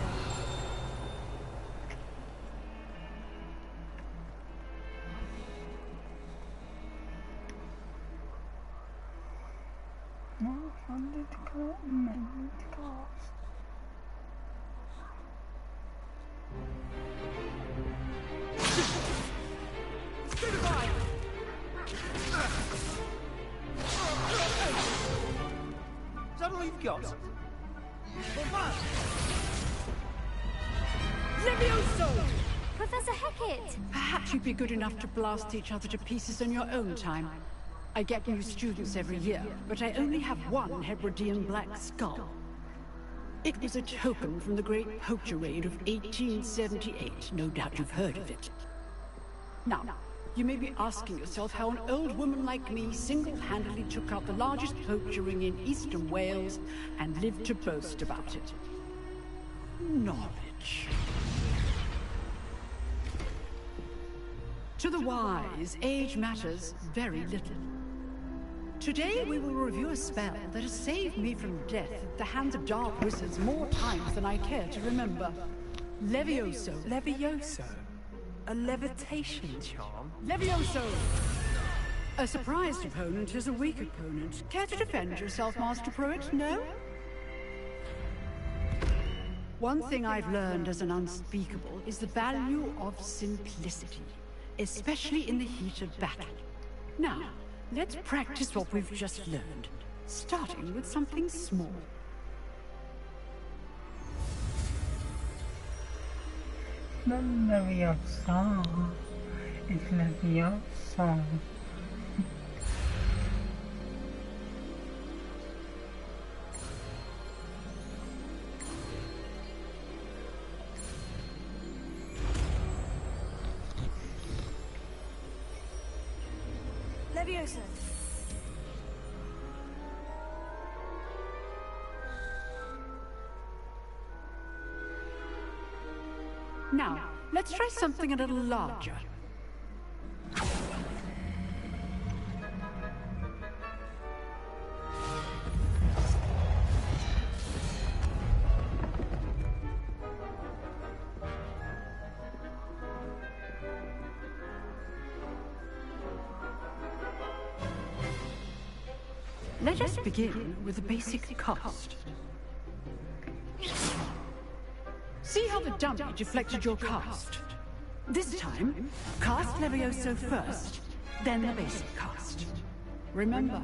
More analytical and analytical. Is that all you've got? Levioso! Professor Hecat! Perhaps you'd be good enough to blast each other to pieces in your own time. I get new students every year, but I only have one Hebridean black skull. It was a token from the Great Poacher Raid of 1878. No doubt you've heard of it. Now, you may be asking yourself how an old woman like me single-handedly took out the largest poacher ring in eastern Wales and lived to boast about it. Knowledge. To the wise, age matters very little. Today we will review a spell that has saved me from death at the hands of dark wizards more times than I care to remember. Levioso. Levioso? A levitation charm? Levioso! A surprised opponent is a weak opponent. Care to defend yourself, Master Pruitt? No? One thing I've learned as an unspeakable is the value of simplicity, especially in the heat of battle. Now, let's practice what we've just learned, starting with something small. Not Leviosa. It's Leviosa. Leviosa. Now, let's try something a little larger. Let us begin with the basic cast. See how the dummy deflected your cast? This time, cast Levioso first, then the basic cast. Remember,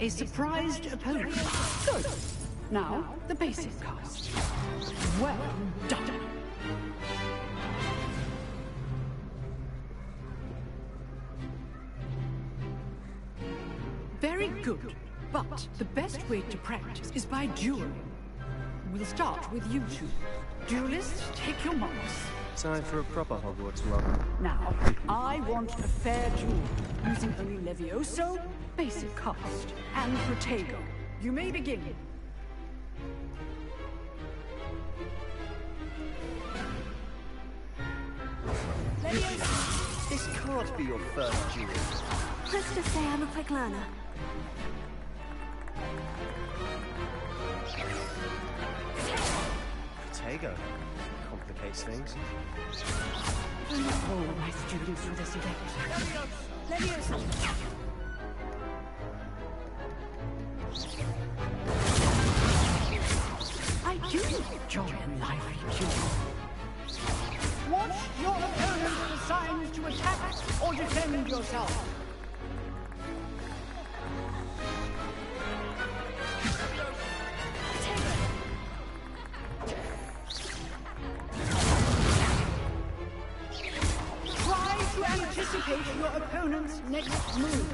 a surprised opponent. Good. Now, the basic cast. Well done. Very good. But the best way to practice is by dueling. We'll start with you two. Duelists, take your marks. Time for a proper Hogwarts welcome. Now, I want a fair duel, using only Levioso, basic cast, and Protego. You may begin. Levioso! This can't be your first duel. Let's just say I'm a quick learner. Protego. Complicates things. All my students with this event. Levioso! I do enjoy a lively duel. Watch your opponent's signs to attack or defend yourself. Try to anticipate your opponent's next move.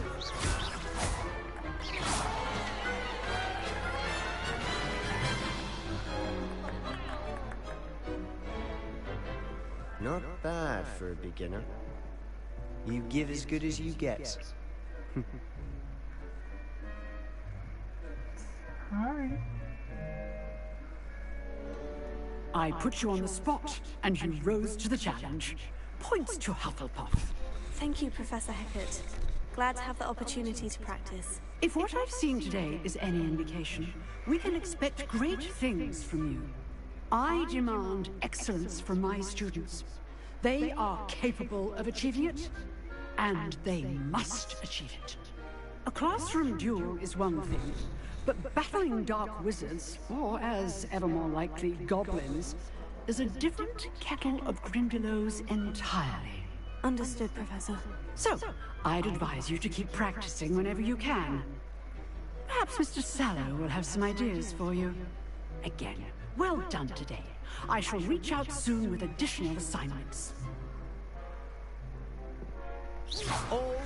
Not bad for a beginner. You give as good as you get. Hi. I put you on the spot, and you rose to the challenge. Points to Hufflepuff. Thank you, Professor Hecat. Glad to have the opportunity to practice. If what I've seen today is any indication, we can expect great things from you. I demand excellence from my students. They are capable of achieving it, and they must achieve it. A classroom duel is one thing, but battling dark wizards, or as ever more likely, goblins, is a different kettle of Grindylows entirely. Understood, Professor. So, I'd advise you to keep practicing whenever you can. Perhaps Mr. Sallow will have some ideas for you. Again, well done today. I shall reach out soon with additional assignments. All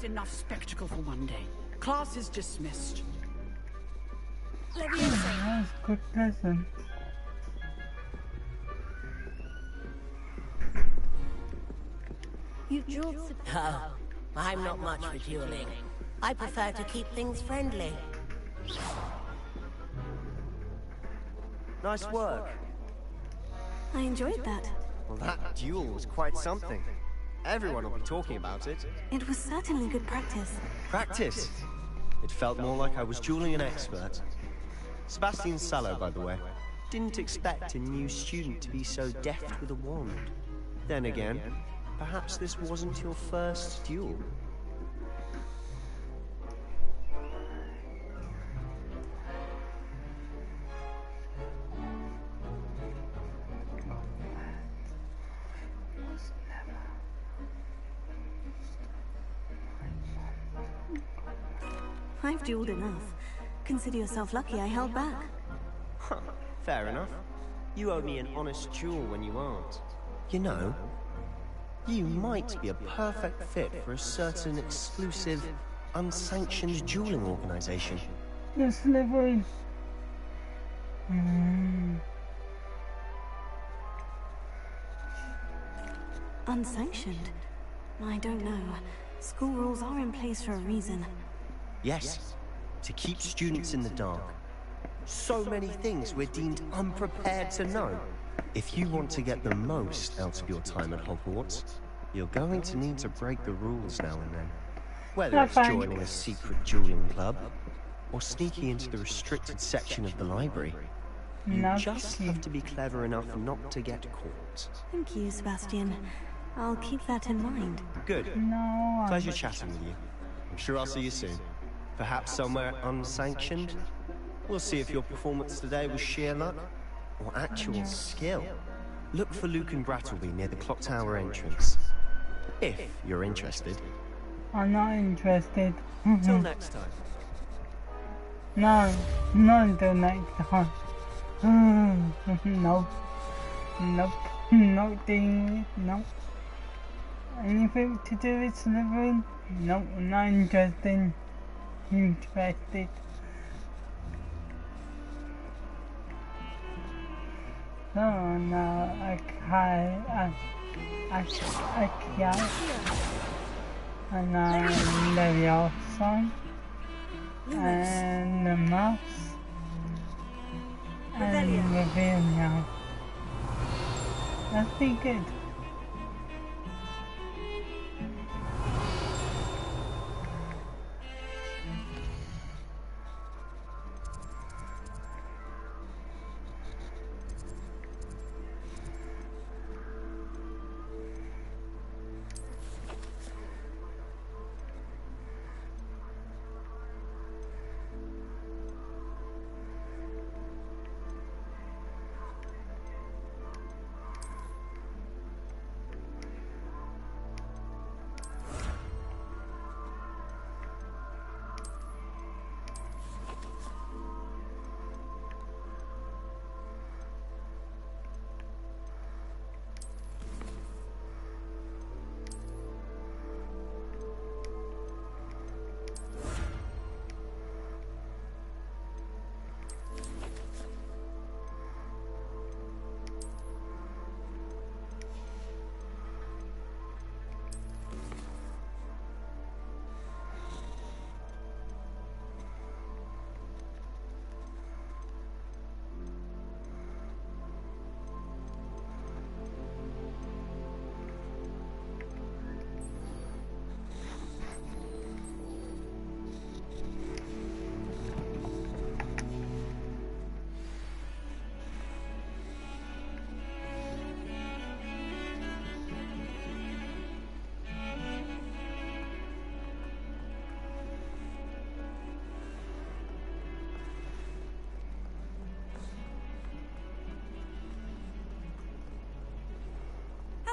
Enough spectacle for one day. Class is dismissed. That was a good lesson. You dueled. Oh, I'm not much for dueling. I prefer to keep things friendly. nice work. I enjoyed that. Well, that duel was quite something. Everyone will be talking about it. It was certainly good practice. Practice? It felt more like I was dueling an expert. Sebastian Sallow, by the way. Didn't expect a new student to be so deft with a wand. Then again, perhaps this wasn't your first duel. I've dueled enough. Consider yourself lucky I held back. Fair enough. You owe me an honest duel when you aren't. You know, you might be a perfect fit for a certain exclusive, unsanctioned dueling organization. The slavery. Unsanctioned? I don't know. School rules are in place for a reason. Yes, to keep students in the dark. So many things we're deemed unprepared to know. If you want to get the most out of your time at Hogwarts, you're going to need to break the rules now and then. Whether it's joining a secret dueling club, or sneaking into the restricted section of the library, you just have to be clever enough not to get caught. Thank you, Sebastian. I'll keep that in mind. Good. Pleasure chatting with you. I'm sure I'll see you soon. Perhaps somewhere unsanctioned? We'll see if your performance today was sheer luck or actual skill. Look for Luke and Brattleby near the Clock Tower entrance. If you're interested. I'm not interested. Till next time. No, not until next time. Nope. Nope. No thing. Nope. Anything to do with Slytherin? Nope, not interested. Interested. So now and Leviosa and the mouse and Revelia. That's pretty good.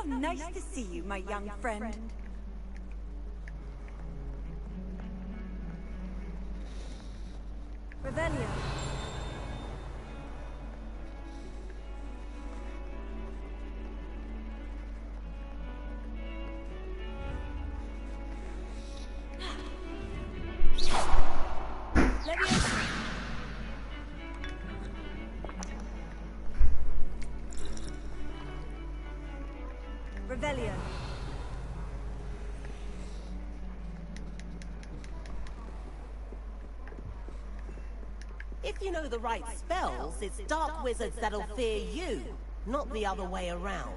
Nice to see you, my young friend. Revelio. Revelio. If you know the right spells, it's dark wizards that'll fear you, not the other way around.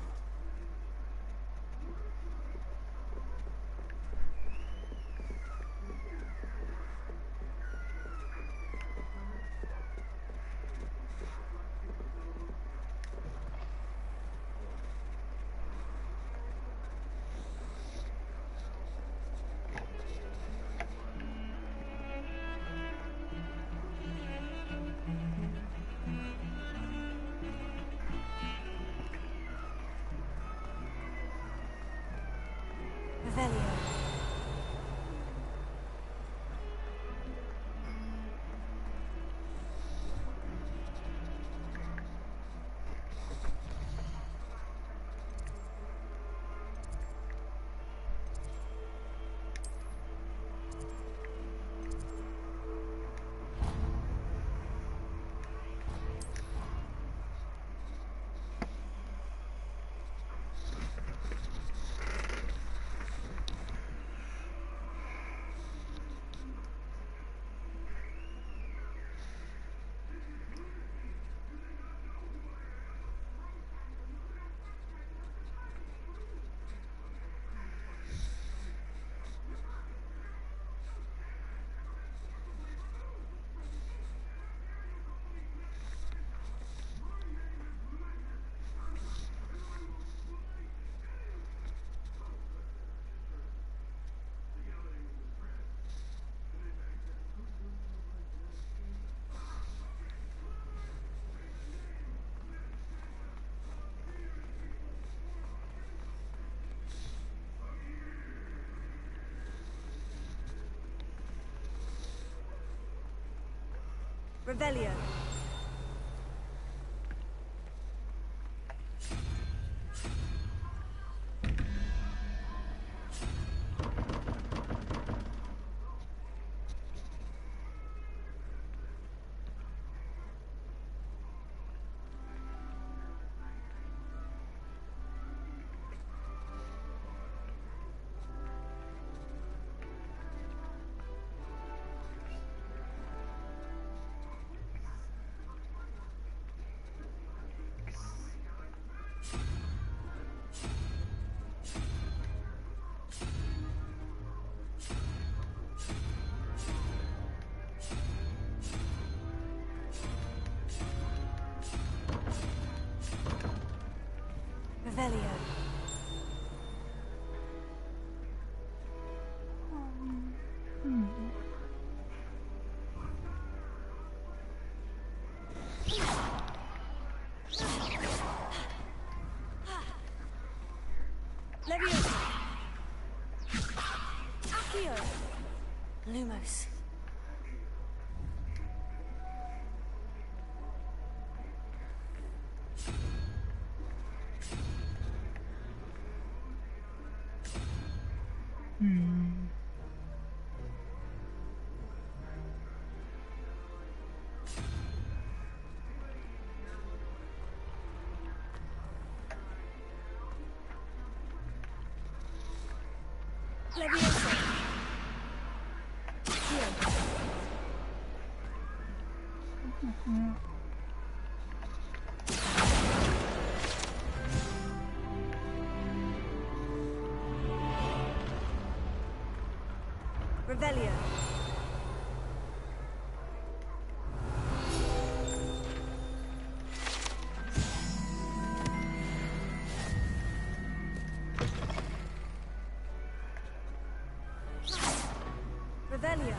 Revelio. Revelio. Leviosa. Accio. Lumos. Leviosa. Revelio. Revelio.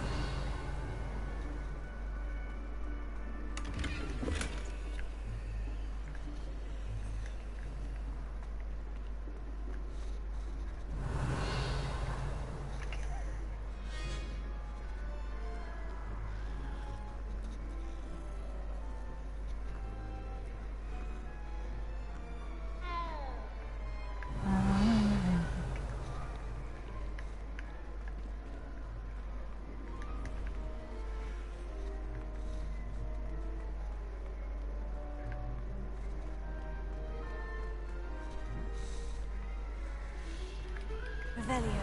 Revelio.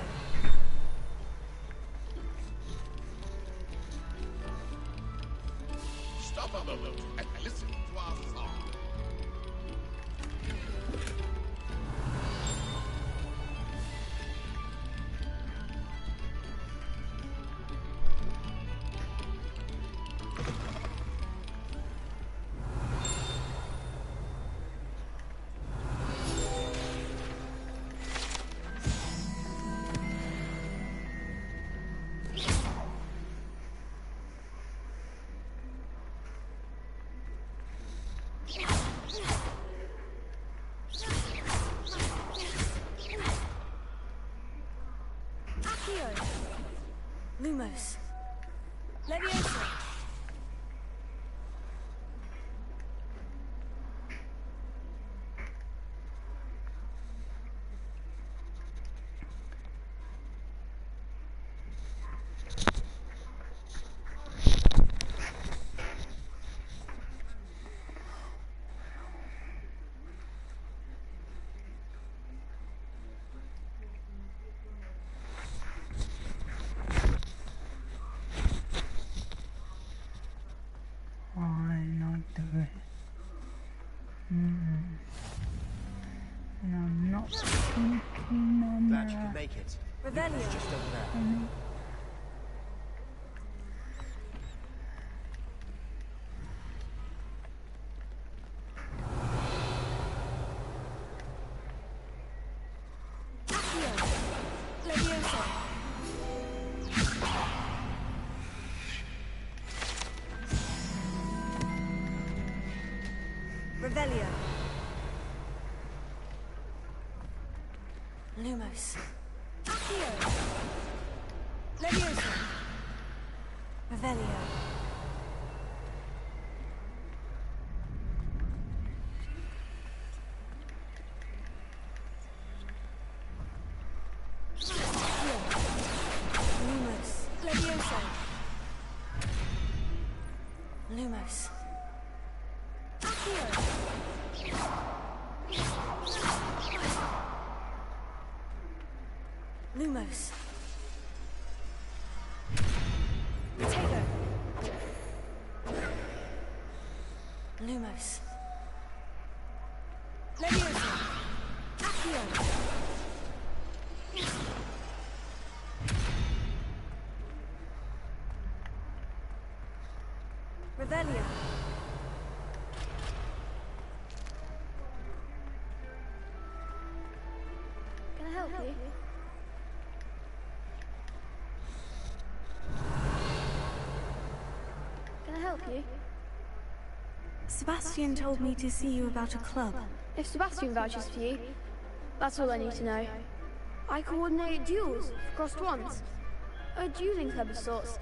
Stop a moment and listen to our song. Lumos. Leviosa. And I'm not thinking on Glad you can make it. Revelio. It's just over there. Revelio. Lumos. Accio. Leviosa. Revelio. Lumos. Lumos. Potato. Lumos. Leviosa. Accio. Revelio. Can I help you? Can I help you? Sebastian told me to see you about a club. If Sebastian vouches for you, that's all I need to know. I coordinate duels for crossed ones. A dueling club of sorts.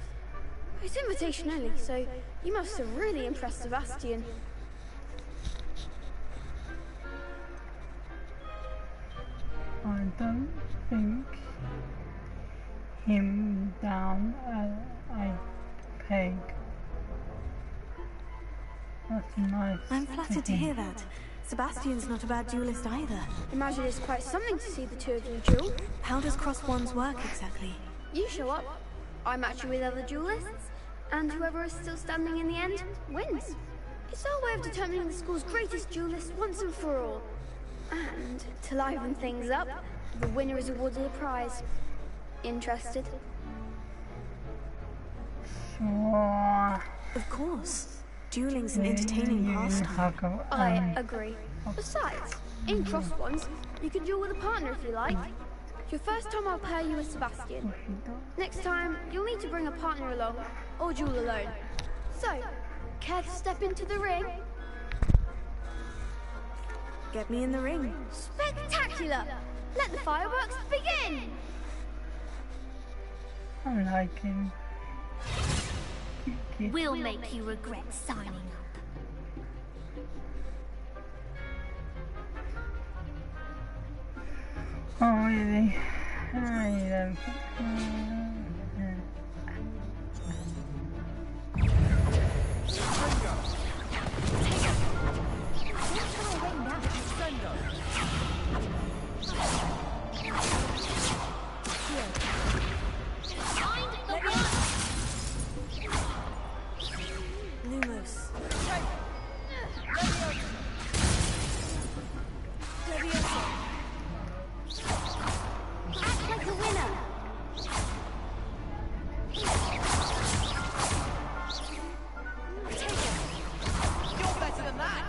It's invitation only, so you must have really impressed Sebastian. I don't think him down a peg. That's nice. I'm flattered to hear that. Sebastian's not a bad duelist either. Imagine it's quite something to see the two of you duel. How does cross wands work exactly? You show up, I match you with other duelists, and whoever is still standing in the end wins. It's our way of determining the school's greatest duelist once and for all. And to liven things up, the winner is awarded a prize. Interested? Sure. Of course. Dueling's an entertaining pastime. I agree. Besides, in crossed ones, you can duel with a partner if you like. Your first time I'll pair you with Sebastian. Next time, you'll need to bring a partner along, or duel alone. So, care to step into the ring? Get me in the ring. Spectacular! Let the fireworks begin! I'm liking. We'll make you regret signing up. Oh, really? I don't Lumos. Act like a winner! You're better than that!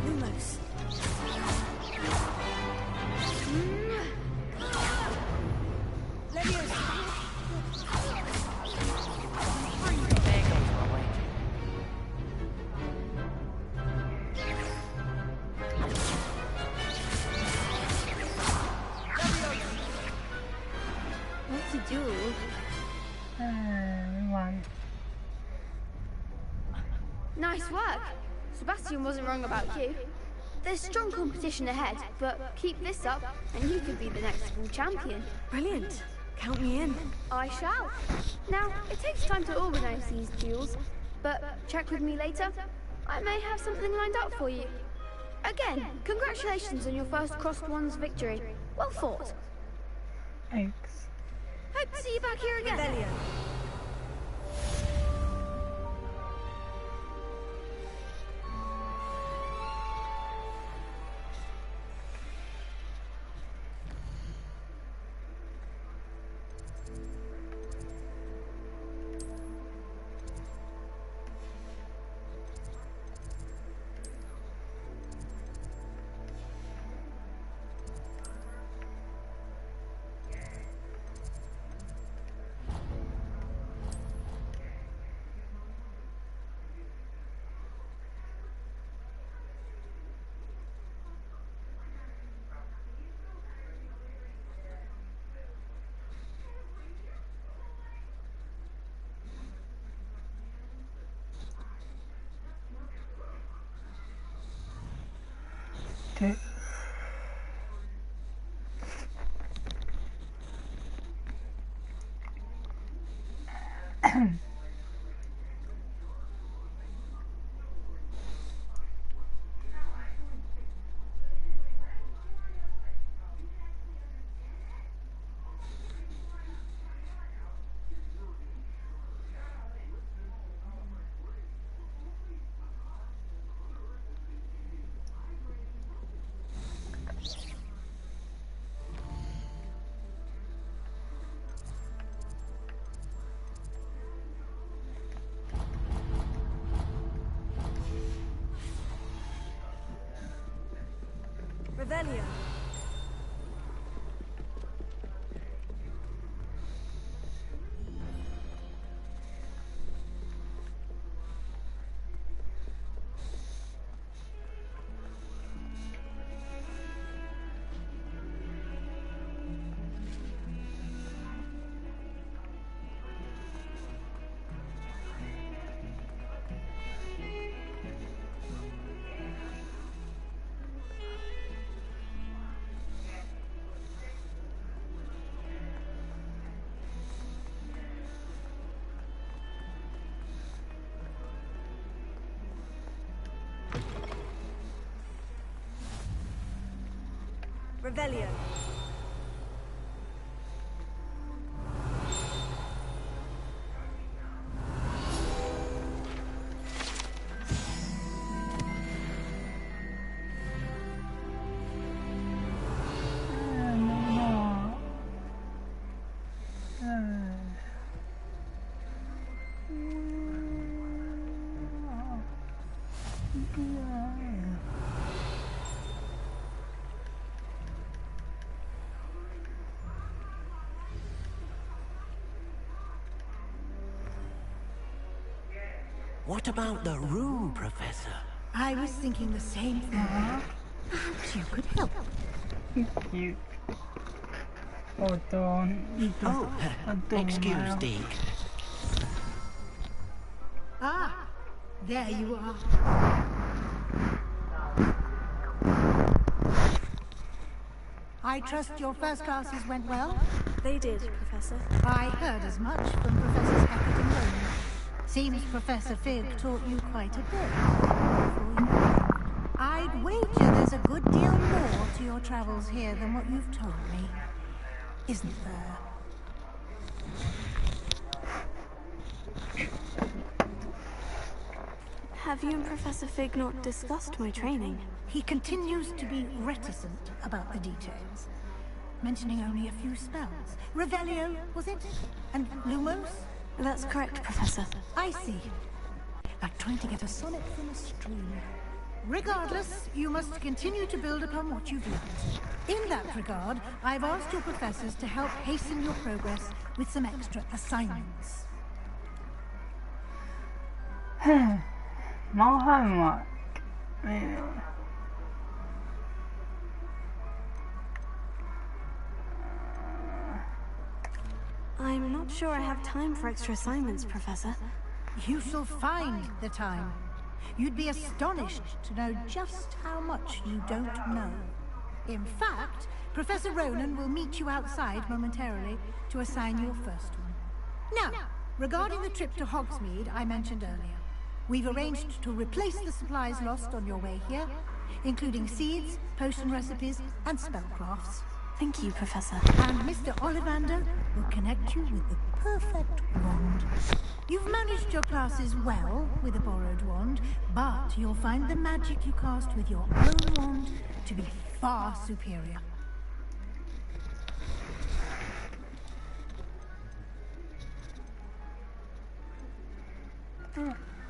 Lumos. What's a duel? One. Nice work. Sebastian wasn't wrong about you. There's strong competition ahead, but keep this up and you could be the next school champion. Brilliant. Count me in. I shall. Now, it takes time to organize these duels, but check with me later. I may have something lined up for you. Again, congratulations on your first crossed ones victory. Well fought. Thanks. Hope to see you back here again. Revelio. Okay. Revelio. Revelio. What about the room, Professor? I was thinking the same thing. Perhaps you could help. Cute. Oh, excuse, Deke. Ah, there you are. I trust your first classes went well? They did, Professor. I heard as much from Professors Hackett and Ronan. Seems Professor Fig taught you quite a bit. I'd wager there's a good deal more to your travels here than what you've told me. Isn't there? Have you and Professor Fig not discussed my training? He continues to be reticent about the details, mentioning only a few spells. Revelio, was it? And Lumos? That's correct, Professor. I see. Like trying to get a sonnet from a stream. Regardless, you must continue to build upon what you've learned. In that regard, I've asked your professors to help hasten your progress with some extra assignments. More homework. Really? I'm not sure I have time for extra assignments, Professor. You shall find the time. You'd be astonished to know just how much you don't know. In fact, Professor Ronan will meet you outside momentarily to assign your first one. Now, regarding the trip to Hogsmeade I mentioned earlier, we've arranged to replace the supplies lost on your way here, including seeds, potion recipes, and spellcrafts. Thank you, Professor. And Mr. Ollivander will connect you with the perfect wand. You've managed your classes well with a borrowed wand, but you'll find the magic you cast with your own wand to be far superior.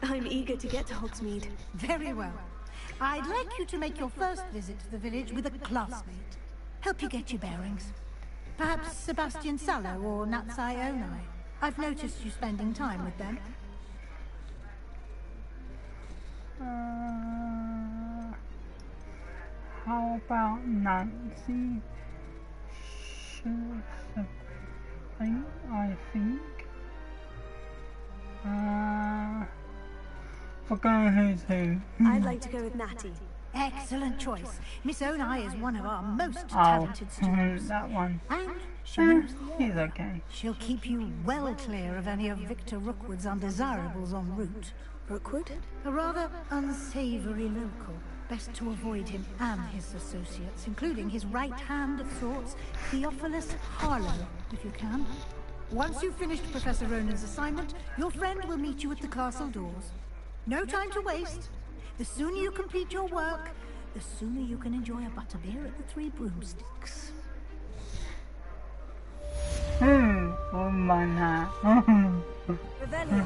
I'm eager to get to Hogsmeade. Very well. I'd like you to make your first visit to the village with a classmate. Help you get your bearings. Perhaps Sebastian Sallow or Natsai Onai. I've noticed you spending time with them. How about Nancy? I think. We're going who's who. I'd like to go with Natty. Excellent choice. Miss Onai is one of our most talented students. That one. And she knows the she's area. okay. She'll keep you well clear of any of Victor Rookwood's undesirables en route. Rookwood? A rather unsavory local. Best to avoid him and his associates, including his right hand of sorts, Theophilus Harlow, if you can. Once you've finished Professor Ronan's assignment, your friend will meet you at the castle doors. No time to waste. The sooner you complete your work, the sooner you can enjoy a butterbeer at the Three Broomsticks. Oh my god. Revelio.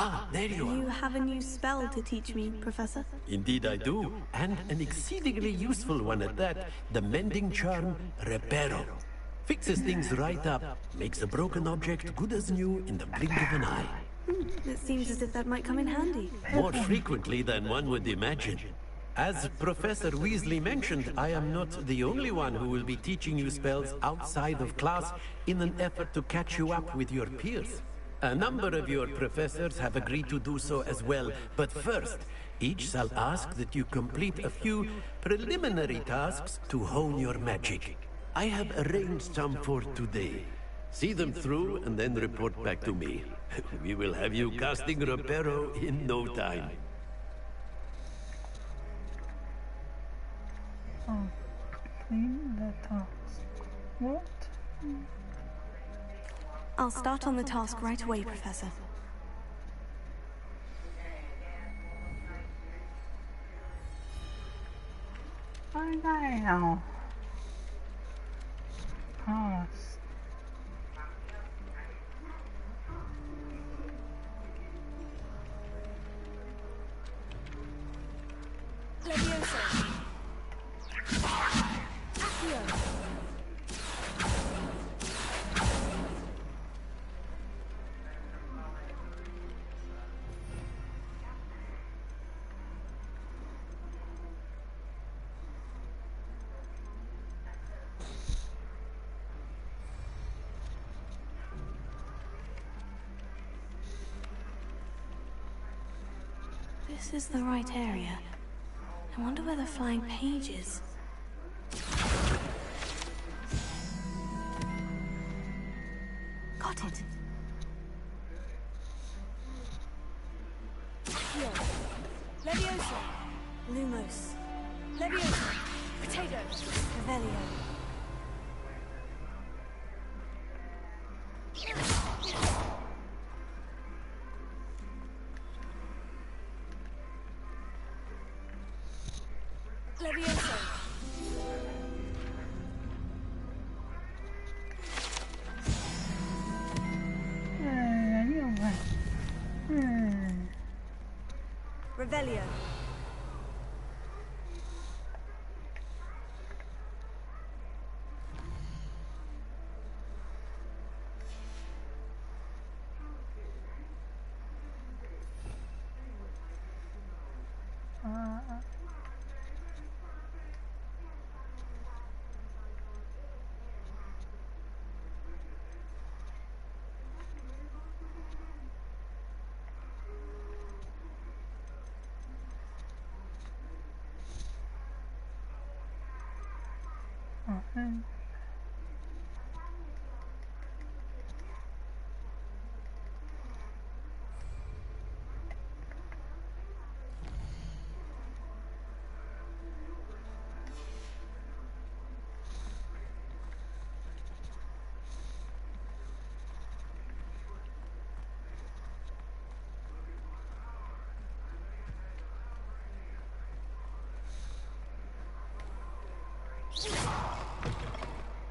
Ah, there you are. You have a new spell to teach me, Professor? Indeed I do, and an exceedingly useful one at that. The mending charm, Reparo. Fixes things right up, makes a broken object good as new in the blink of an eye. It seems as if that might come in handy. More frequently than one would imagine. As Professor Weasley mentioned, I am not the only one who will be teaching you spells outside of class in an effort to catch you up with your peers. A number of your professors have agreed to do so as well, but first, each shall ask that you complete a few preliminary tasks to hone your magic. I have arranged some for today. See them through and then report back to me. We will have you casting Reparo in no time. Oh, clean the task. What? I'll start on the task right away, Professor. Oh, now. Task. Leviosa. Accio. This is the right area. I wonder where the flying page is. Got it. Accio. Leviosa. Lumos. Leviosa. Potato. Revelio. Leviosa. Revelio.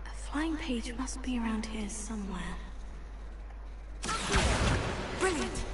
A flying page must be around here somewhere. Brilliant!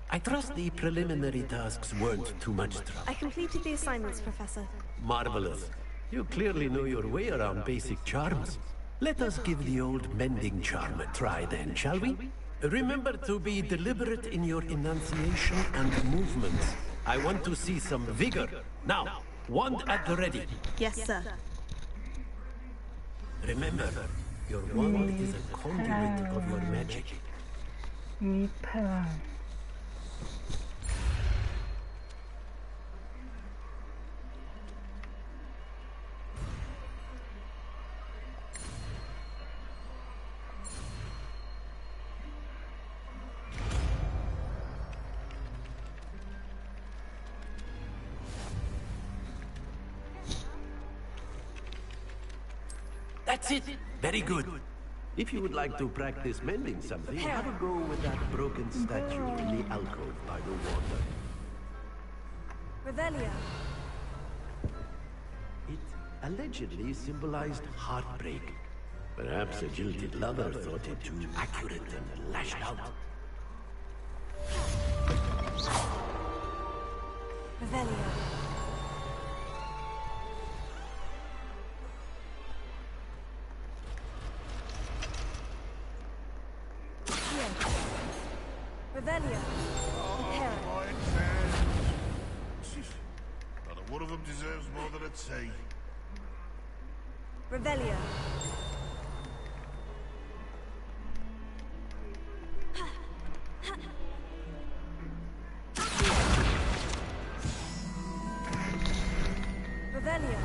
I trust the preliminary tasks weren't too much trouble. I completed the assignments, Professor. Marvelous. You clearly know your way around basic charms. Let us give the old mending charm a try then, shall we? Remember to be deliberate in your enunciation and movements. I want to see some vigor. Now, wand at the ready. Yes, sir. Remember, your wand is a conduit of your magic. That's it. Very good. If you would like to practice mending something, have a go with that broken statue in the alcove by the water. Revelio. It allegedly symbolized heartbreak. Perhaps a jilted lover thought it too accurate and lashed out. Revelio. Revelio. Not one of them deserves more than a tea. Revelio. Revelio.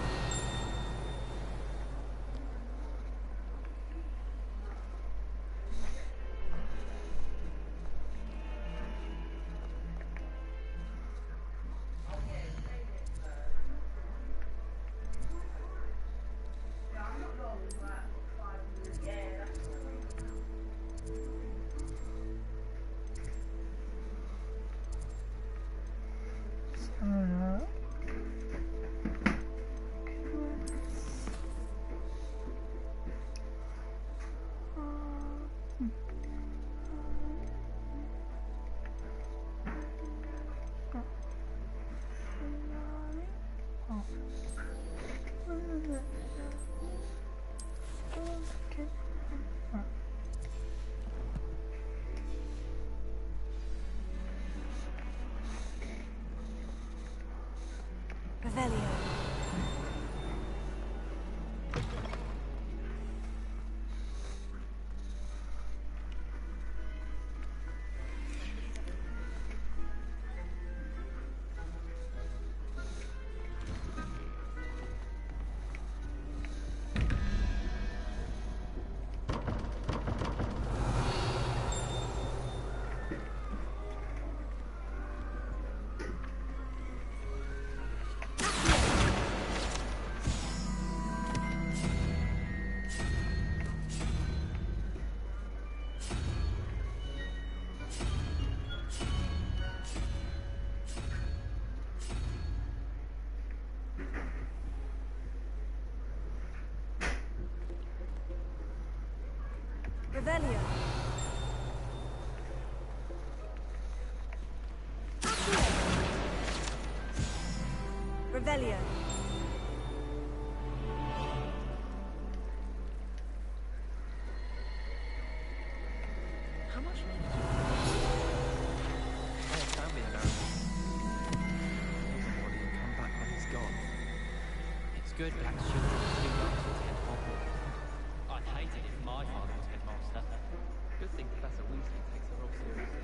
Revelio. Revelio. Revelio. How much? Stand me around. Come back when he's gone. It's good that I'd hate it if my father was headmaster. Good thing Professor Weasley takes the role seriously.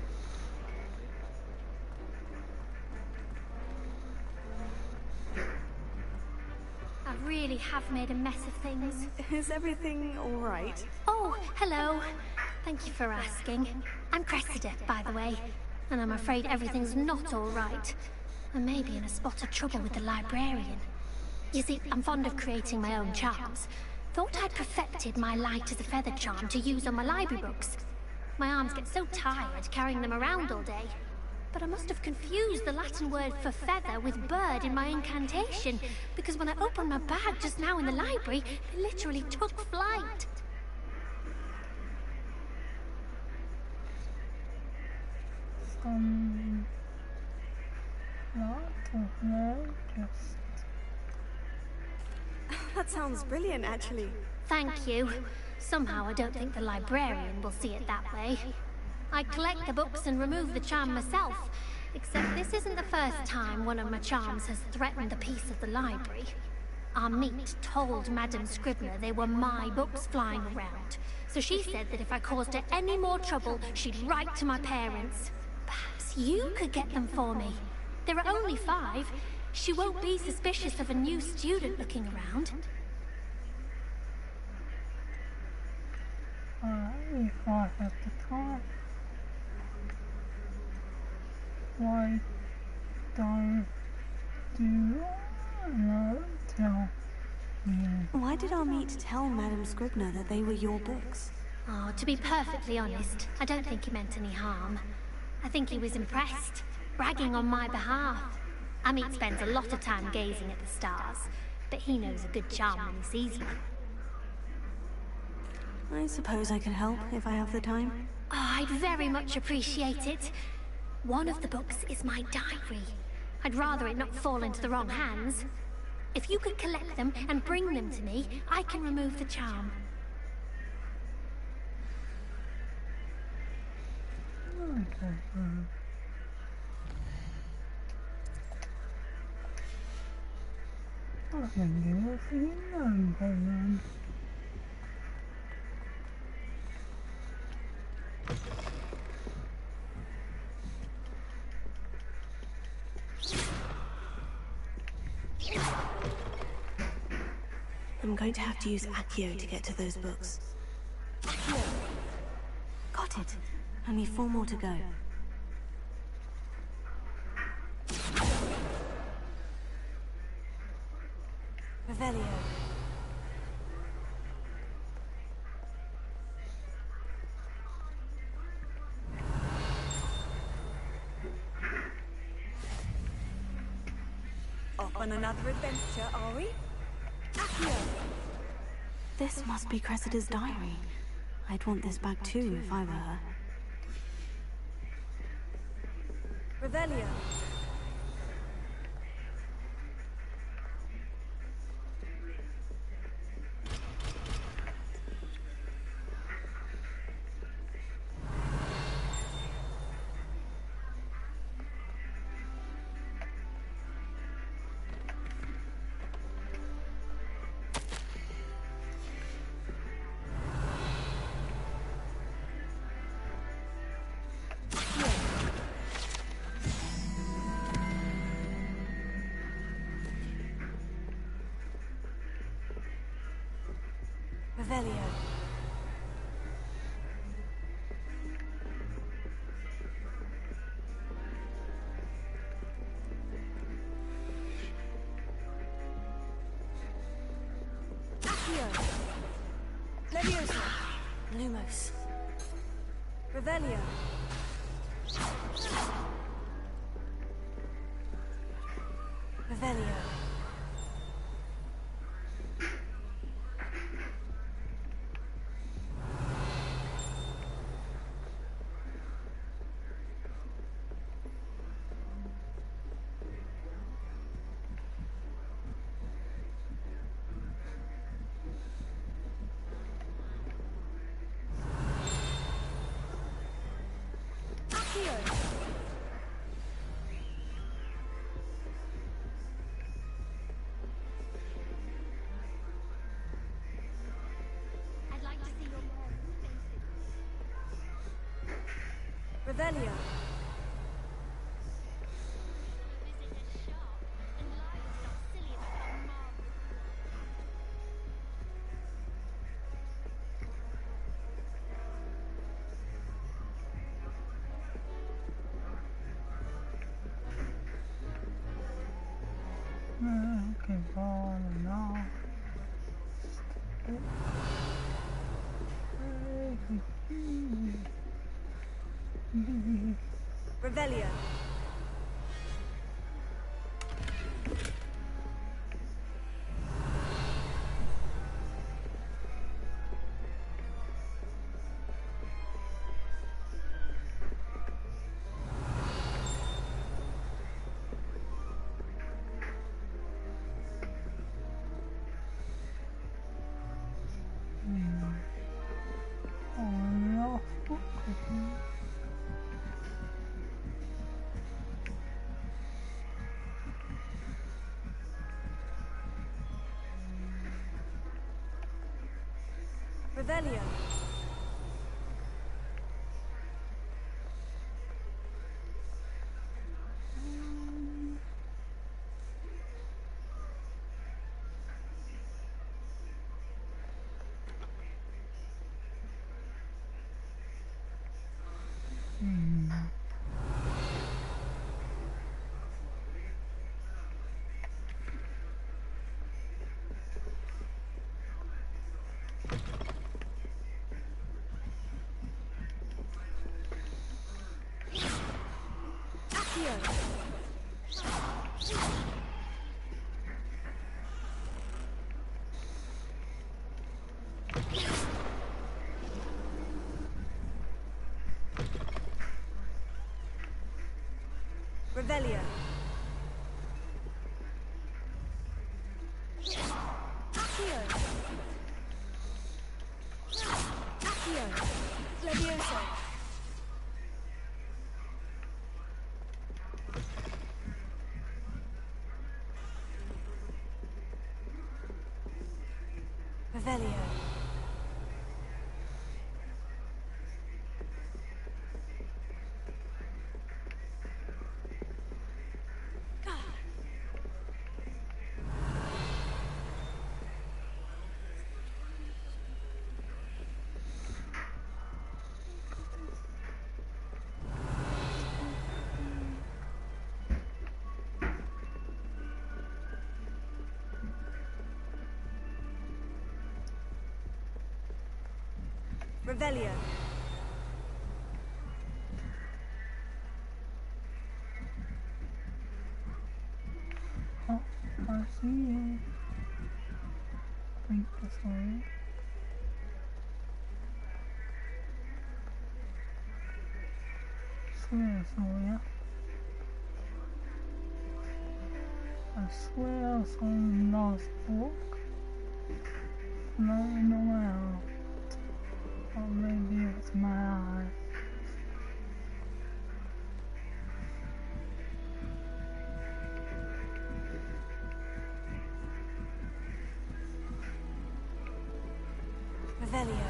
I really have made a mess of things. Is everything all right? Oh, hello. Thank you for asking. I'm Cressida, by the way. And I'm afraid everything's not all right. I may be in a spot of trouble with the librarian. You see, I'm fond of creating my own charms. Thought I'd perfected my light as a feather charm to use on my library books. My arms get so tired carrying them around all day. But I must have confused the Latin word for feather with bird in my incantation, because when I opened my bag just now in the library, it literally took flight. That sounds brilliant, actually. Thank you. Somehow I don't think the librarian will see it that way. I collect the books and remove the charm myself, except this isn't the first time one of my charms has threatened the peace of the library. Our meet told Madame Scribner they were my books flying around, so she said that if I caused her any more trouble, she'd write to my parents. Perhaps you could get them for me. There are only 5. She won't be suspicious of a new student looking around. If I have the time, why don't you tell me? Why did our meet tell Madame Scribner that they were your books? Oh, to be perfectly honest, I don't think he meant any harm. I think he was impressed, bragging on my behalf. Amit spends a lot of time gazing at the stars. but he knows a good charm when he sees you. I suppose I could help if I have the time. Oh, I'd very much appreciate it. One of the books is my diary. I'd rather it not fall into the wrong hands. If you could collect them and bring them to me, I can remove the charm. I'm going to have to use Accio to get to those books. Accio! Got it. Only 4 more to go. Revelio. Off on another adventure, are we? Accio! This must be Cressida's diary. I'd want this back too if I were her. Revelio. Revelio. Accio. Leviosa. Lumos. Revelio. Revelio. I'd like to see your Revelio. Revelio. Revelio. Revelio. Accio. Accio. Levioso. Revelio. Revelio. Oh, I see it. I think that's alright. Swear I saw ya. I swear I saw in the last book. No, nowhere. Or maybe it's my eye. Revelio.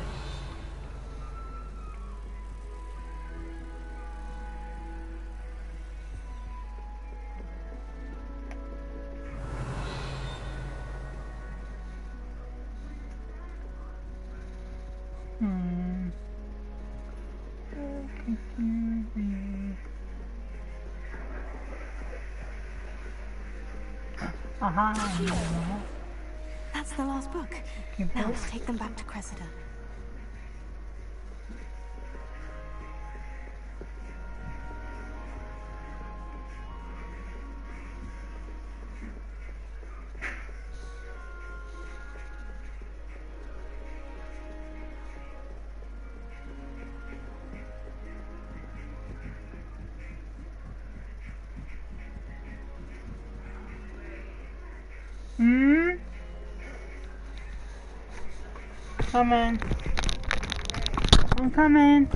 Aha! That's the last book. Now let's take them back to Cressida. Coming. I'm coming.